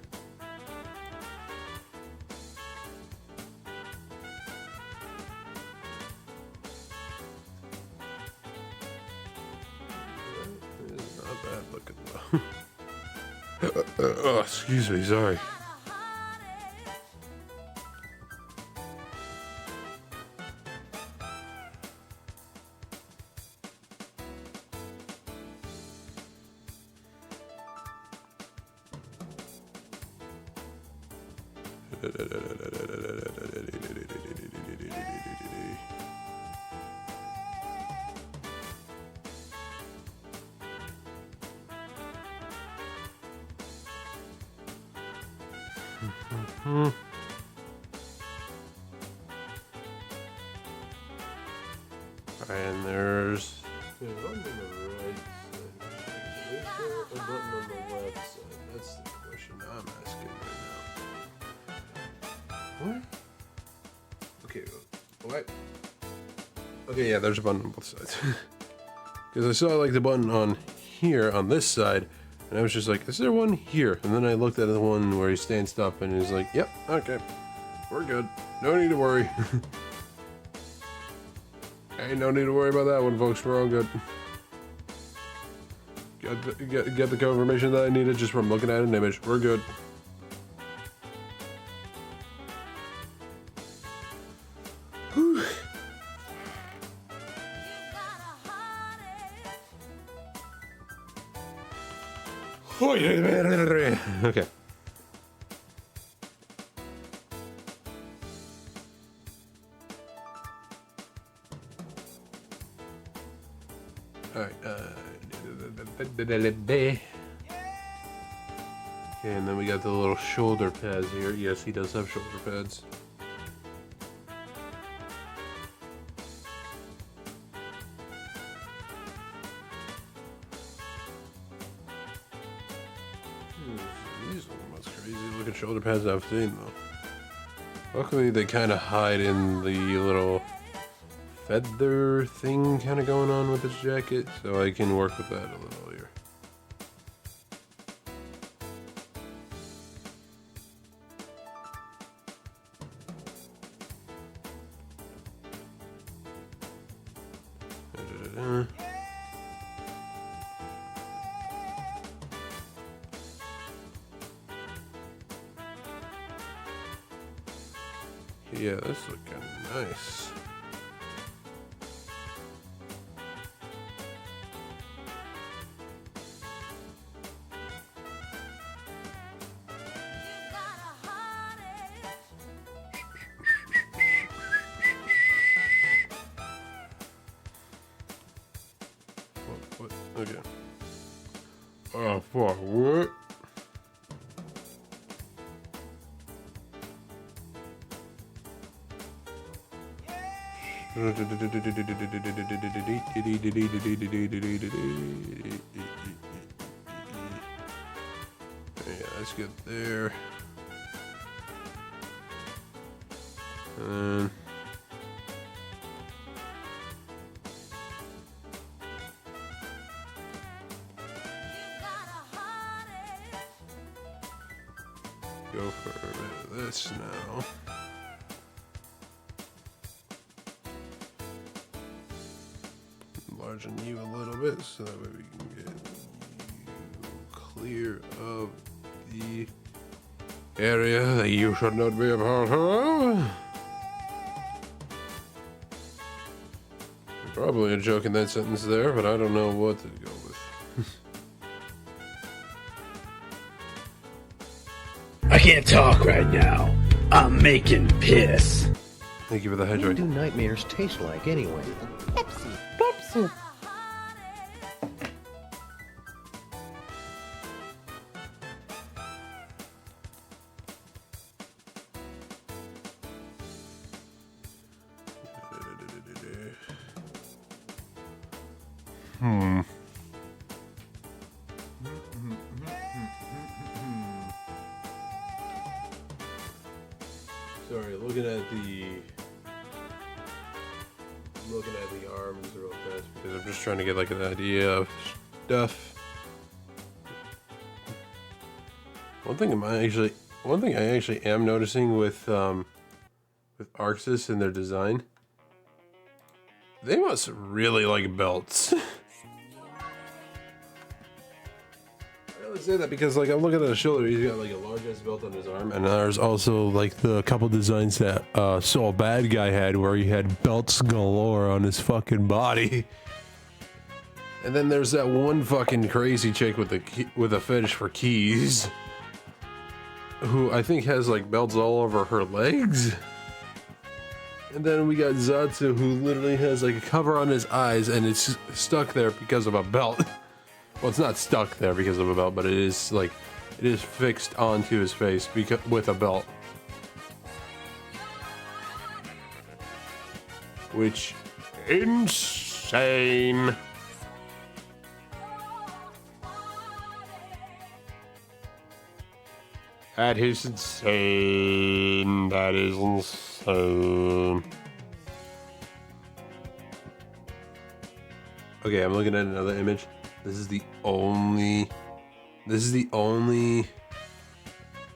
Oh, excuse me, sorry. And there's a button on the right side. Is there a button on the left side? That's the question I'm asking right now. What? Okay, what? Okay, yeah, there's a button on both sides. Because I saw like the button on here on this side, and I was just like, is there one here? And then I looked at the one where he stands up and he's like, yep, okay, we're good. No need to worry. Ain't no need to worry about that one, folks. We're all good. Get the confirmation that I needed just from looking at an image. We're good. Whew. Okay. Alright, okay, and then we got the little shoulder pads here. Yes, he does have shoulder pads. These are the most crazy looking shoulder pads I've seen, though. Luckily, they kind of hide in the little feather thing kind of going on with this jacket, so I can work with that a little here. Yeah, that's looking nice. What? Okay. Oh, fuck, what? Yeah, that's good there. Go for a bit of this now. Enlarging you a little bit so that way we can get you clear of the area that you should not be a part of. Probably a joke in that sentence there, but I don't know what to go with. I can't talk right now. I'm making piss. Thank you for the What hydrate. do nightmares taste like anyway? Pepsi. Pepsi. Sorry, looking at the arms real fast because I'm just trying to get like an idea of stuff. One thing I actually am noticing with Arxis and their design, they must really like belts. would say that because like I'm looking at his shoulder, he's got like a large ass belt on his arm, and there's also like the couple designs that Soul Bad Guy had where he had belts galore on his fucking body. And then there's that one fucking crazy chick with a fetish for keys, who I think has like belts all over her legs. And then we got Zatsu, who literally has like a cover on his eyes and it's stuck there because of a belt. Well, it's not stuck there because of a belt, but it is like, it is fixed onto his face with a belt. Which, insane. That is insane. That is insane. Okay, I'm looking at another image. This is the only,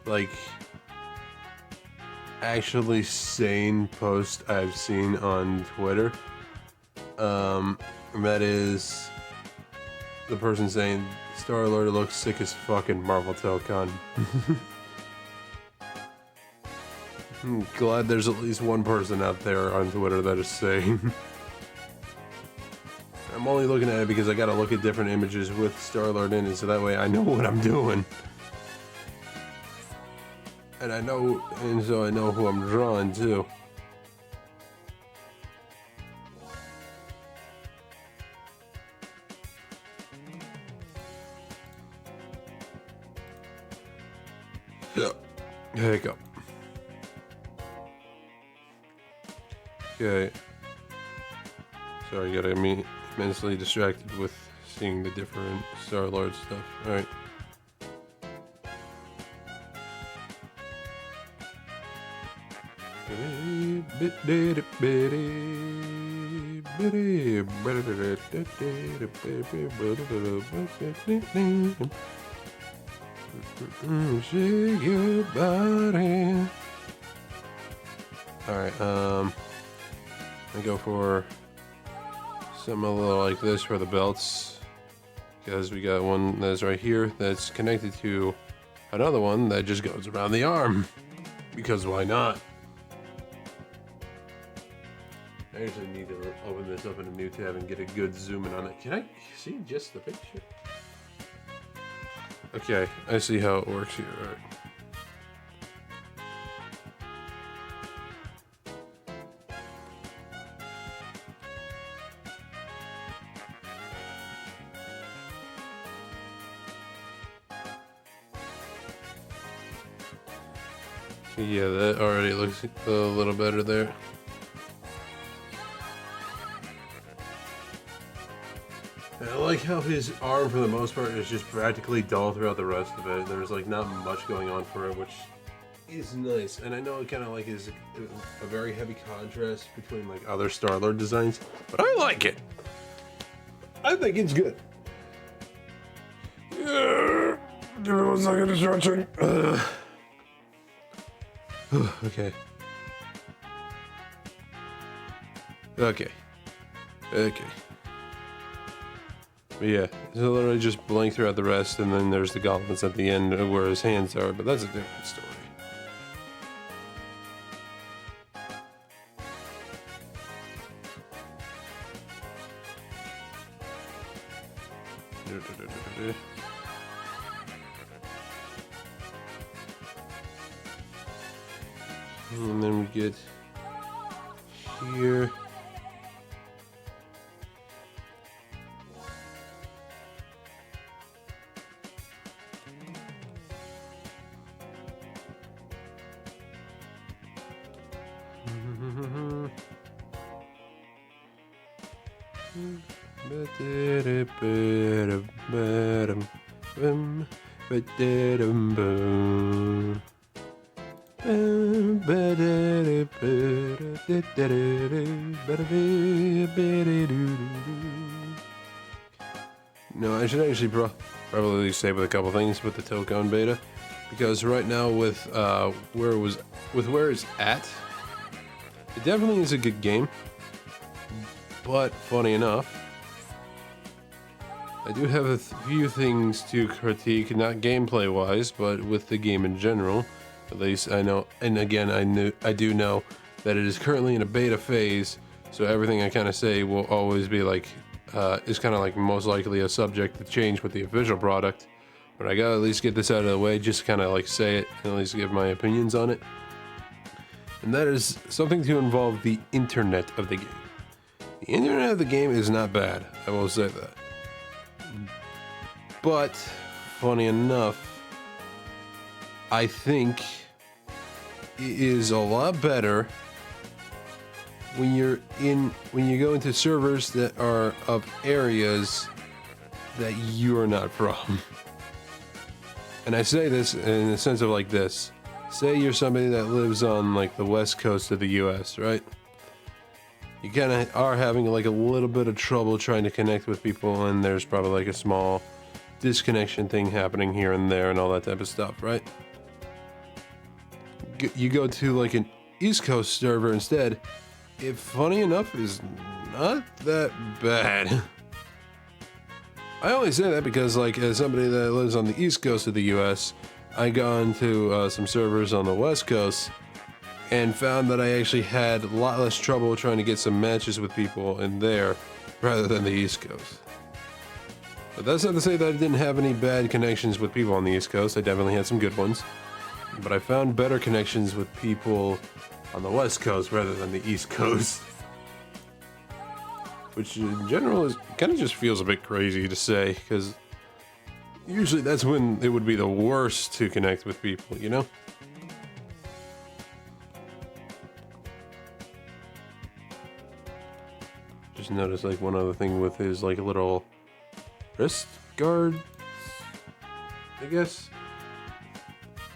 like, actually sane post I've seen on Twitter. And that is the person saying, Star-Lord looks sick as fucking Marvel Tokon. I'm glad there's at least one person out there on Twitter that is sane. I'm only looking at it because I gotta look at different images with Star-Lord in it, so that way I know what I'm doing. And so I know who I'm drawing too. Yeah, there you go. Okay. Sorry, gotta me immensely distracted with seeing the different Star-Lord stuff. Alright. Shake your body. Alright, I go for something a little like this for the belts, because we got one that's right here that's connected to another one that just goes around the arm, because why not? I actually need to open this up in a new tab and get a good zoom in on it. Can I see just the picture? Okay, I see how it works here. All right. Yeah, that already looks a little better there. And I like how his arm, for the most part, is just practically dull throughout the rest of it. There's like not much going on for it, which is nice. And I know it kind of like is a very heavy contrast between like other Star-Lord designs, but I like it. I think it's good. Give me 1 second to stretching. Okay. Okay. But yeah, so literally just blank throughout the rest, and then there's the gauntlets at the end where his hands are, but that's a different story. And then we get here. No, I should actually probably say with a couple things with the Tokon beta, because right now with where it's at, it definitely is a good game. But funny enough, I do have a few things to critique, not gameplay wise, but with the game in general. At least I know, and again, I do know that it is currently in a beta phase, so everything I kind of say will always be like, is kind of like most likely a subject to change with the official product. But I gotta at least get this out of the way, just kind of like say it and at least give my opinions on it. And that is something to involve the internet of the game. The internet of the game is not bad, I will say that. But, funny enough, I think it is a lot better when you go into servers that are of areas that you are not from. And I say this in the sense of like this. Say you're somebody that lives on like the west coast of the US, right? You kind of are having like a little bit of trouble trying to connect with people, and there's probably like a small disconnection thing happening here and there and all that type of stuff, right? You go to like an East Coast server instead, it funny enough is not that bad. I only say that because like as somebody that lives on the East Coast of the US, I got into some servers on the West Coast and found that I actually had a lot less trouble trying to get some matches with people in there rather than the East Coast. But that's not to say that I didn't have any bad connections with people on the East Coast. I definitely had some good ones. But I found better connections with people on the West Coast rather than the East Coast. Which in general is kind of just feels a bit crazy to say, because usually that's when it would be the worst to connect with people, you know? Just noticed like one other thing with his like a little wrist guard, I guess,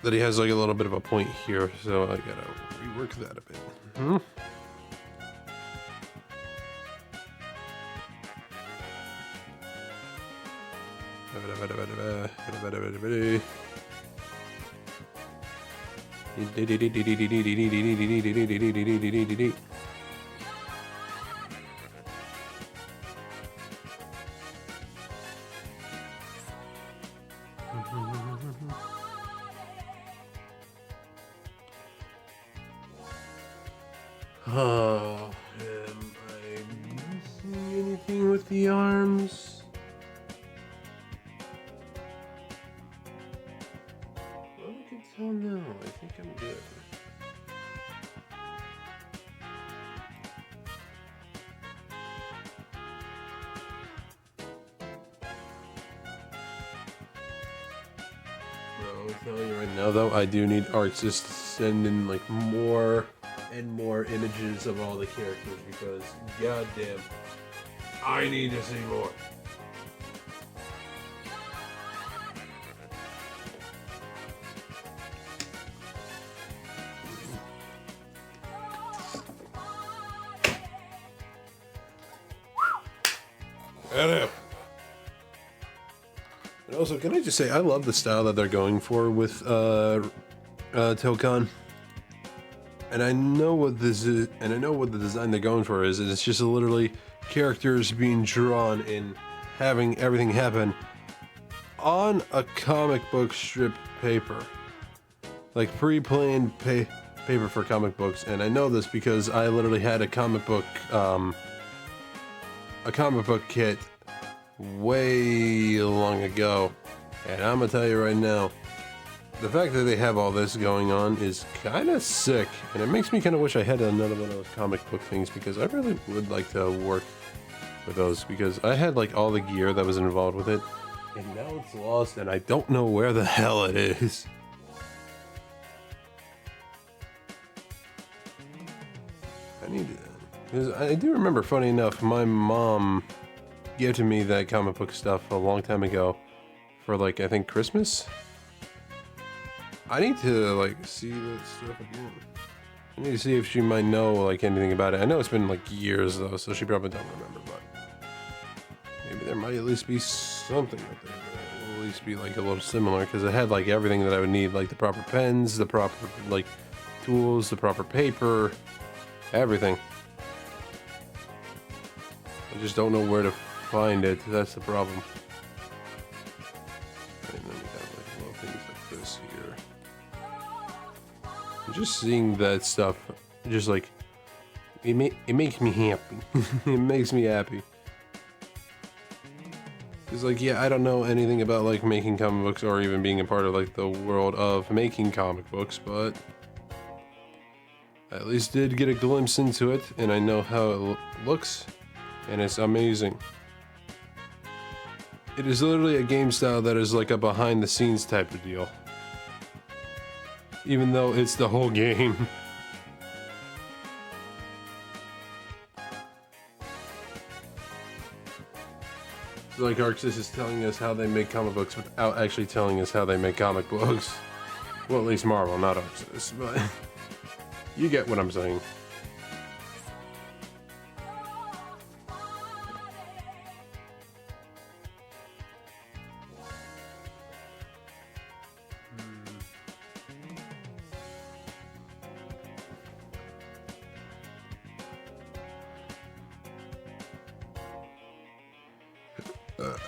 that he has like a little bit of a point here, so I gotta rework that a bit. Oh, am I missing anything with the arms? Well, I can tell now. I think I'm good. Bro, I'm telling you right now, though, I do need artists to send in like more and more images of all the characters, because goddamn, I need to see more. And also, can I just say, I love the style that they're going for with tokon. And I know what this is, and I know what the design they're going for is, and it's just literally characters being drawn and having everything happen on a comic book strip paper. Like pre-planned paper for comic books, and I know this because I literally had a comic book kit way long ago, and I'm gonna tell you right now, the fact that they have all this going on is kind of sick, and it makes me kind of wish I had another one of those comic book things, because I really would like to work with those, because I had like all the gear that was involved with it, and now it's lost, and I don't know where the hell it is. I need to, because I do remember, funny enough, my mom gave to me that comic book stuff a long time ago for like, I think Christmas. I need to like see that stuff again. I need to see if she might know like anything about it. I know it's been like years though, so she probably don't remember, but maybe there might at least be something out there that will at least be like a little similar, because it had like everything that I would need, like the proper pens, the proper like tools, the proper paper, everything. I just don't know where to find it. That's the problem. Just seeing that stuff, just like it makes me happy. It makes me happy. Cause like, yeah, I don't know anything about like making comic books or even being a part of like the world of making comic books, but I at least did get a glimpse into it, and I know how it looks, and it's amazing. It is literally a game style that is like a behind the scenes type of deal. Even though it's the whole game. It's like Arxis is telling us how they make comic books without actually telling us how they make comic books. Well, at least Marvel, not Arxis, but you get what I'm saying.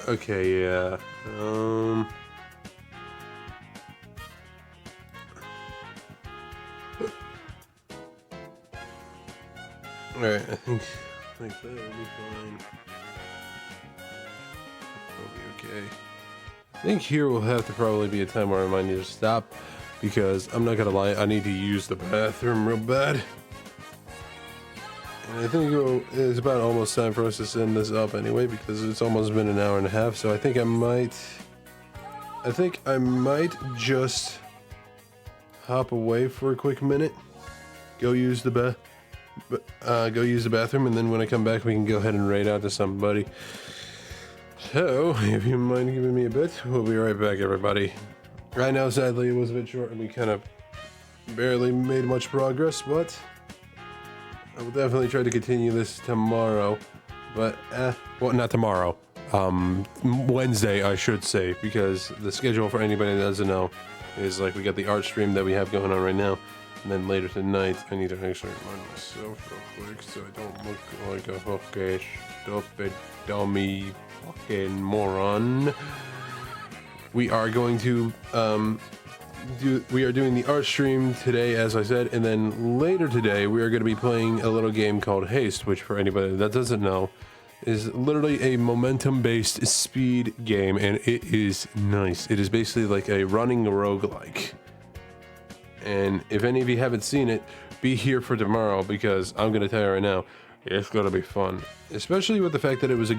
Okay, yeah. Alright, I think that will be fine. That'll be okay. I think here will have to probably be a time where I might need to stop, because I'm not gonna lie, I need to use the bathroom real bad. And I think it's about almost time for us to send this up anyway, because it's almost been an hour and a half, so I think I might just hop away for a quick minute, go use the bathroom, and then when I come back we can go ahead and raid out to somebody. So, if you mind giving me a bit, we'll be right back, everybody. Right now, sadly, it was a bit short and we kind of barely made much progress, but I will definitely try to continue this tomorrow. But, well, not tomorrow. Wednesday, I should say, because the schedule for anybody that doesn't know is like we got the art stream that we have going on right now, and then later tonight, I need to actually remind myself real quick so I don't look like a fucking stupid dummy fucking moron. We are going to we are doing the art stream today, as I said, and then later today we are going to be playing a little game called Haste, which for anybody that doesn't know is literally a momentum-based speed game, and it is nice. It is basically like a running roguelike. And if any of you haven't seen it, be here for tomorrow, because I'm going to tell you right now, it's going to be fun. Especially with the fact that it is a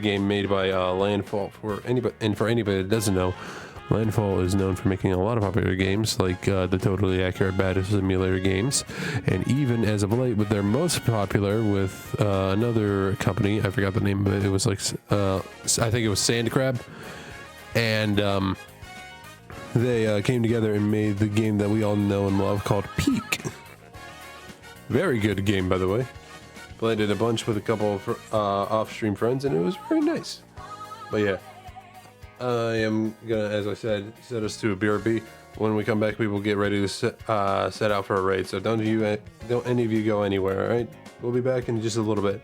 game made by Landfall. For anybody that doesn't know, Landfall is known for making a lot of popular games, like the Totally Accurate Battle Simulator games, and even as of late, with their most popular with another company, I forgot the name of it. It was like I think it was Sandcrab, and they came together and made the game that we all know and love called Peak. Very good game, by the way. Played it a bunch with a couple of off-stream friends, and it was very nice. But yeah. I am gonna, as I said, set us to a BRB. When we come back, we will get ready to set out for a raid. So don't any of you go anywhere, all right? We'll be back in just a little bit.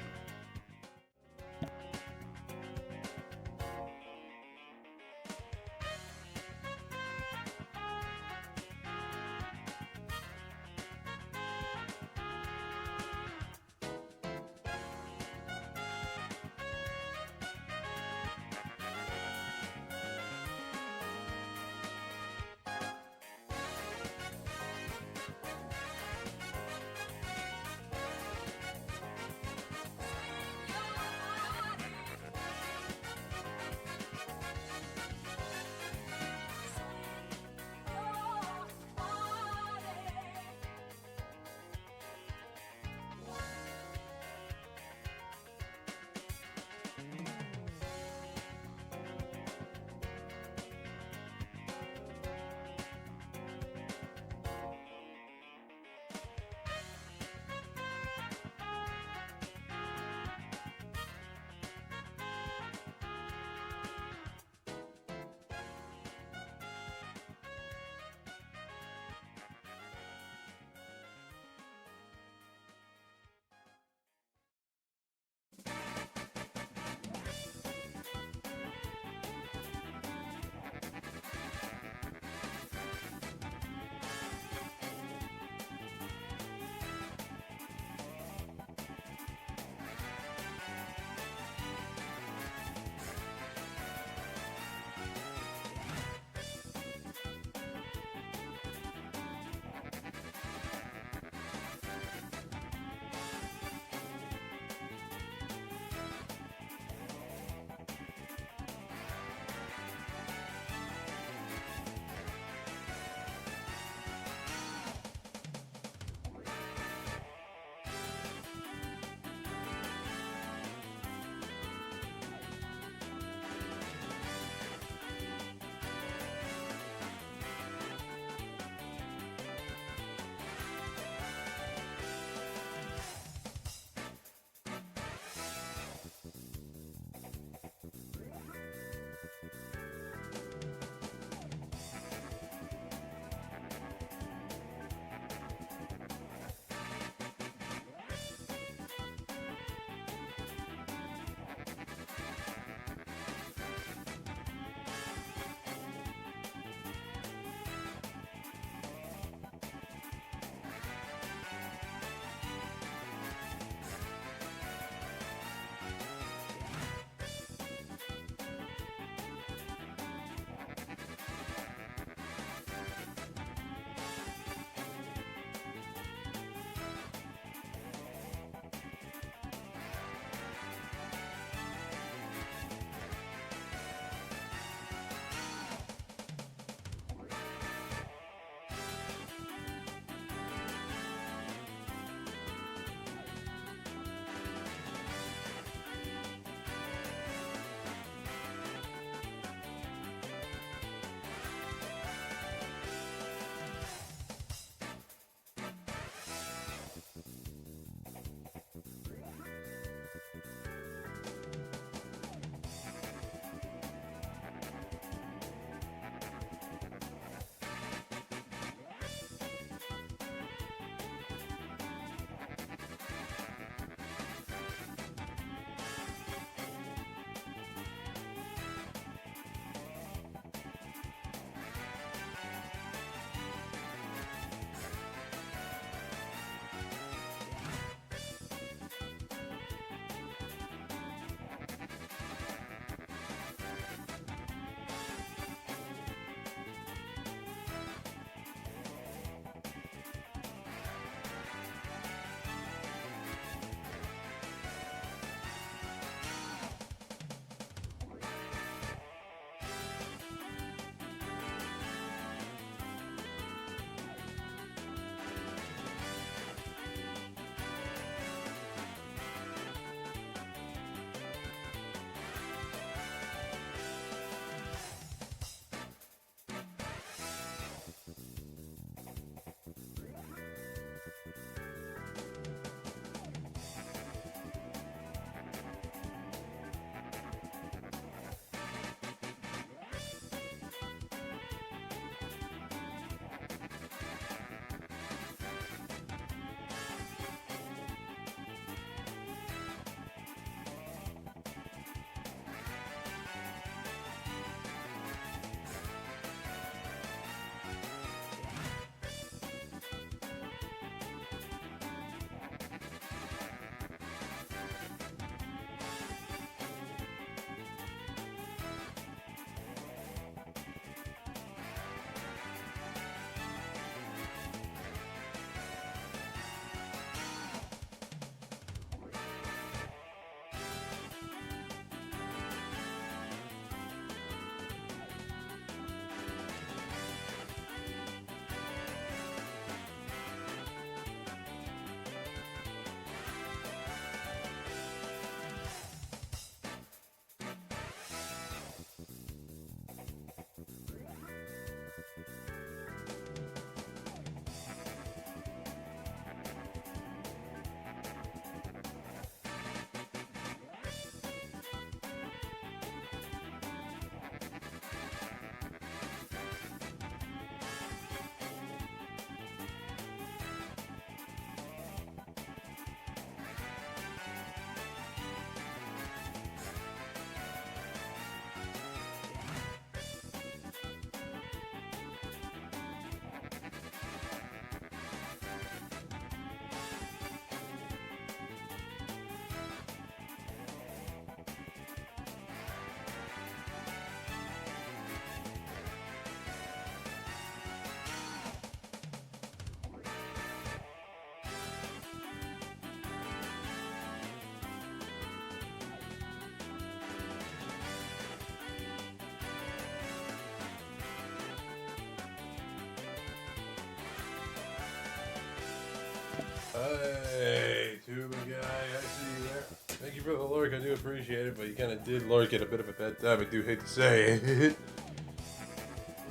for the lurk. I do appreciate it, but you kind of did lurk at a bit of a bad time. I do hate to say it.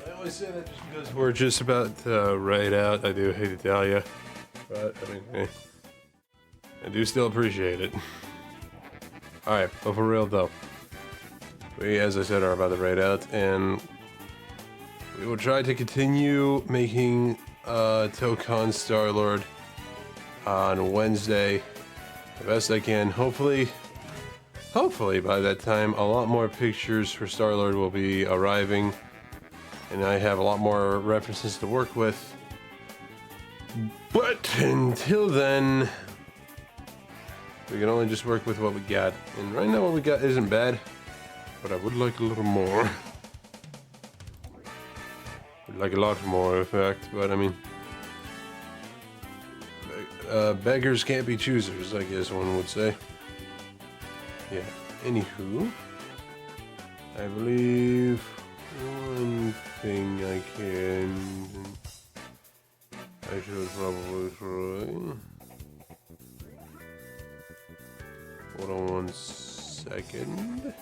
I always say that just because we're just about to raid out. I do hate to tell you, but I mean, I do still appreciate it. All right, but for real though, we, as I said, are about to raid out, and we will try to continue making Tokon Star-Lord on Wednesday the best I can. Hopefully by that time a lot more pictures for Star-Lord will be arriving, and I have a lot more references to work with. But until then, we can only just work with what we got, and right now what we got isn't bad, but I would like a little more. Would like a lot more, in fact, but I mean, beggars can't be choosers, I guess one would say. Yeah, anywho, I believe one thing I should probably try. Hold on 1 second.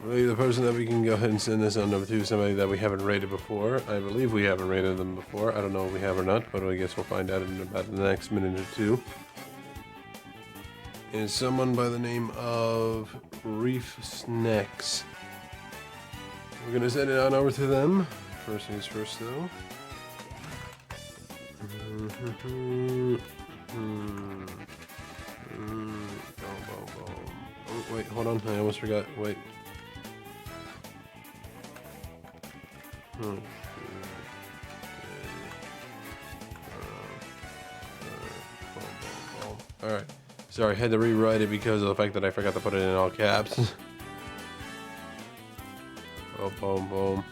Really, the person that we can go ahead and send this on over to is somebody that we haven't raided before. I believe we haven't raided them before. I don't know if we have or not, but I guess we'll find out in about the next minute or two. It's someone by the name of Reef Snacks. We're gonna send it on over to them. First things first, though. Oh, wait, hold on. I almost forgot. Wait. Alright. Sorry, I had to rewrite it because of the fact that I forgot to put it in all caps. Oh, boom, boom.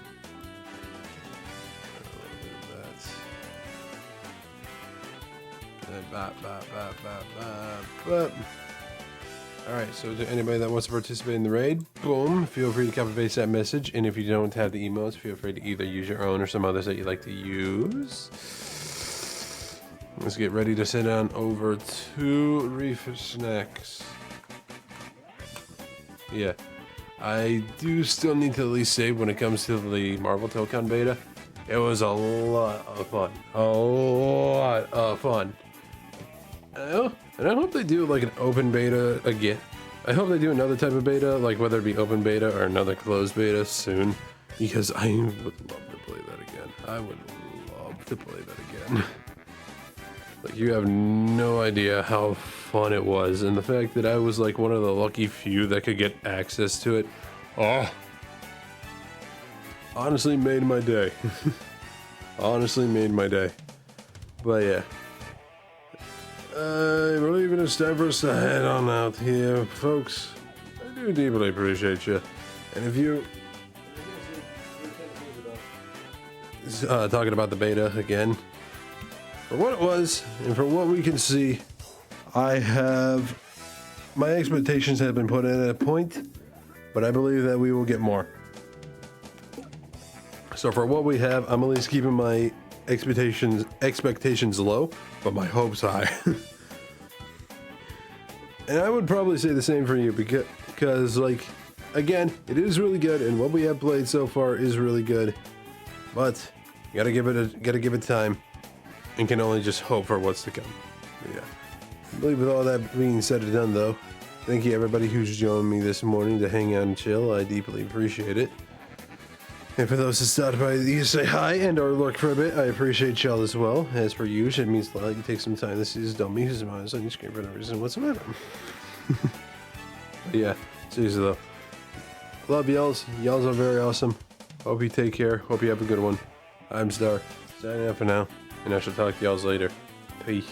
Alright, so to anybody that wants to participate in the raid, boom, feel free to copy paste that message, and if you don't have the emails, feel free to either use your own or some others that you like to use. Let's get ready to send on over to Reef Snacks. Yeah, I do still need to at least say when it comes to the Marvel Tokon beta, it was a lot of fun. A lot of fun. And I hope they do like an open beta again. I hope they do another type of beta, like whether it be open beta or another closed beta soon, because I would love to play that again. I would love to play that again. Like, you have no idea how fun it was, and the fact that I was like one of the lucky few that could get access to it, oh, honestly made my day. Honestly made my day. But yeah, I believe it's time for us to head on out here, folks. I do deeply appreciate you, and if you talking about the beta again, for what it was and for what we can see, my expectations have been put in at a point, but I believe that we will get more. So for what we have, I'm at least keeping my expectations low, but my hopes high. And I would probably say the same for you, because like, again, it is really good, and what we have played so far is really good, but you gotta give it time, and can only just hope for what's to come. Yeah. I believe with all that being said and done, though, thank you everybody who's joined me this morning to hang out and chill. I deeply appreciate it. And for those that stopped by to say hi and or look for a bit, I appreciate y'all as well. As per usual, it means a lot. You take some time to see this dummy who's on your screen for no reason whatsoever. But yeah, seriously though. Love y'alls. Y'alls are very awesome. Hope you take care. Hope you have a good one. I'm Star. Signing out for now. And I shall talk to y'alls later. Peace.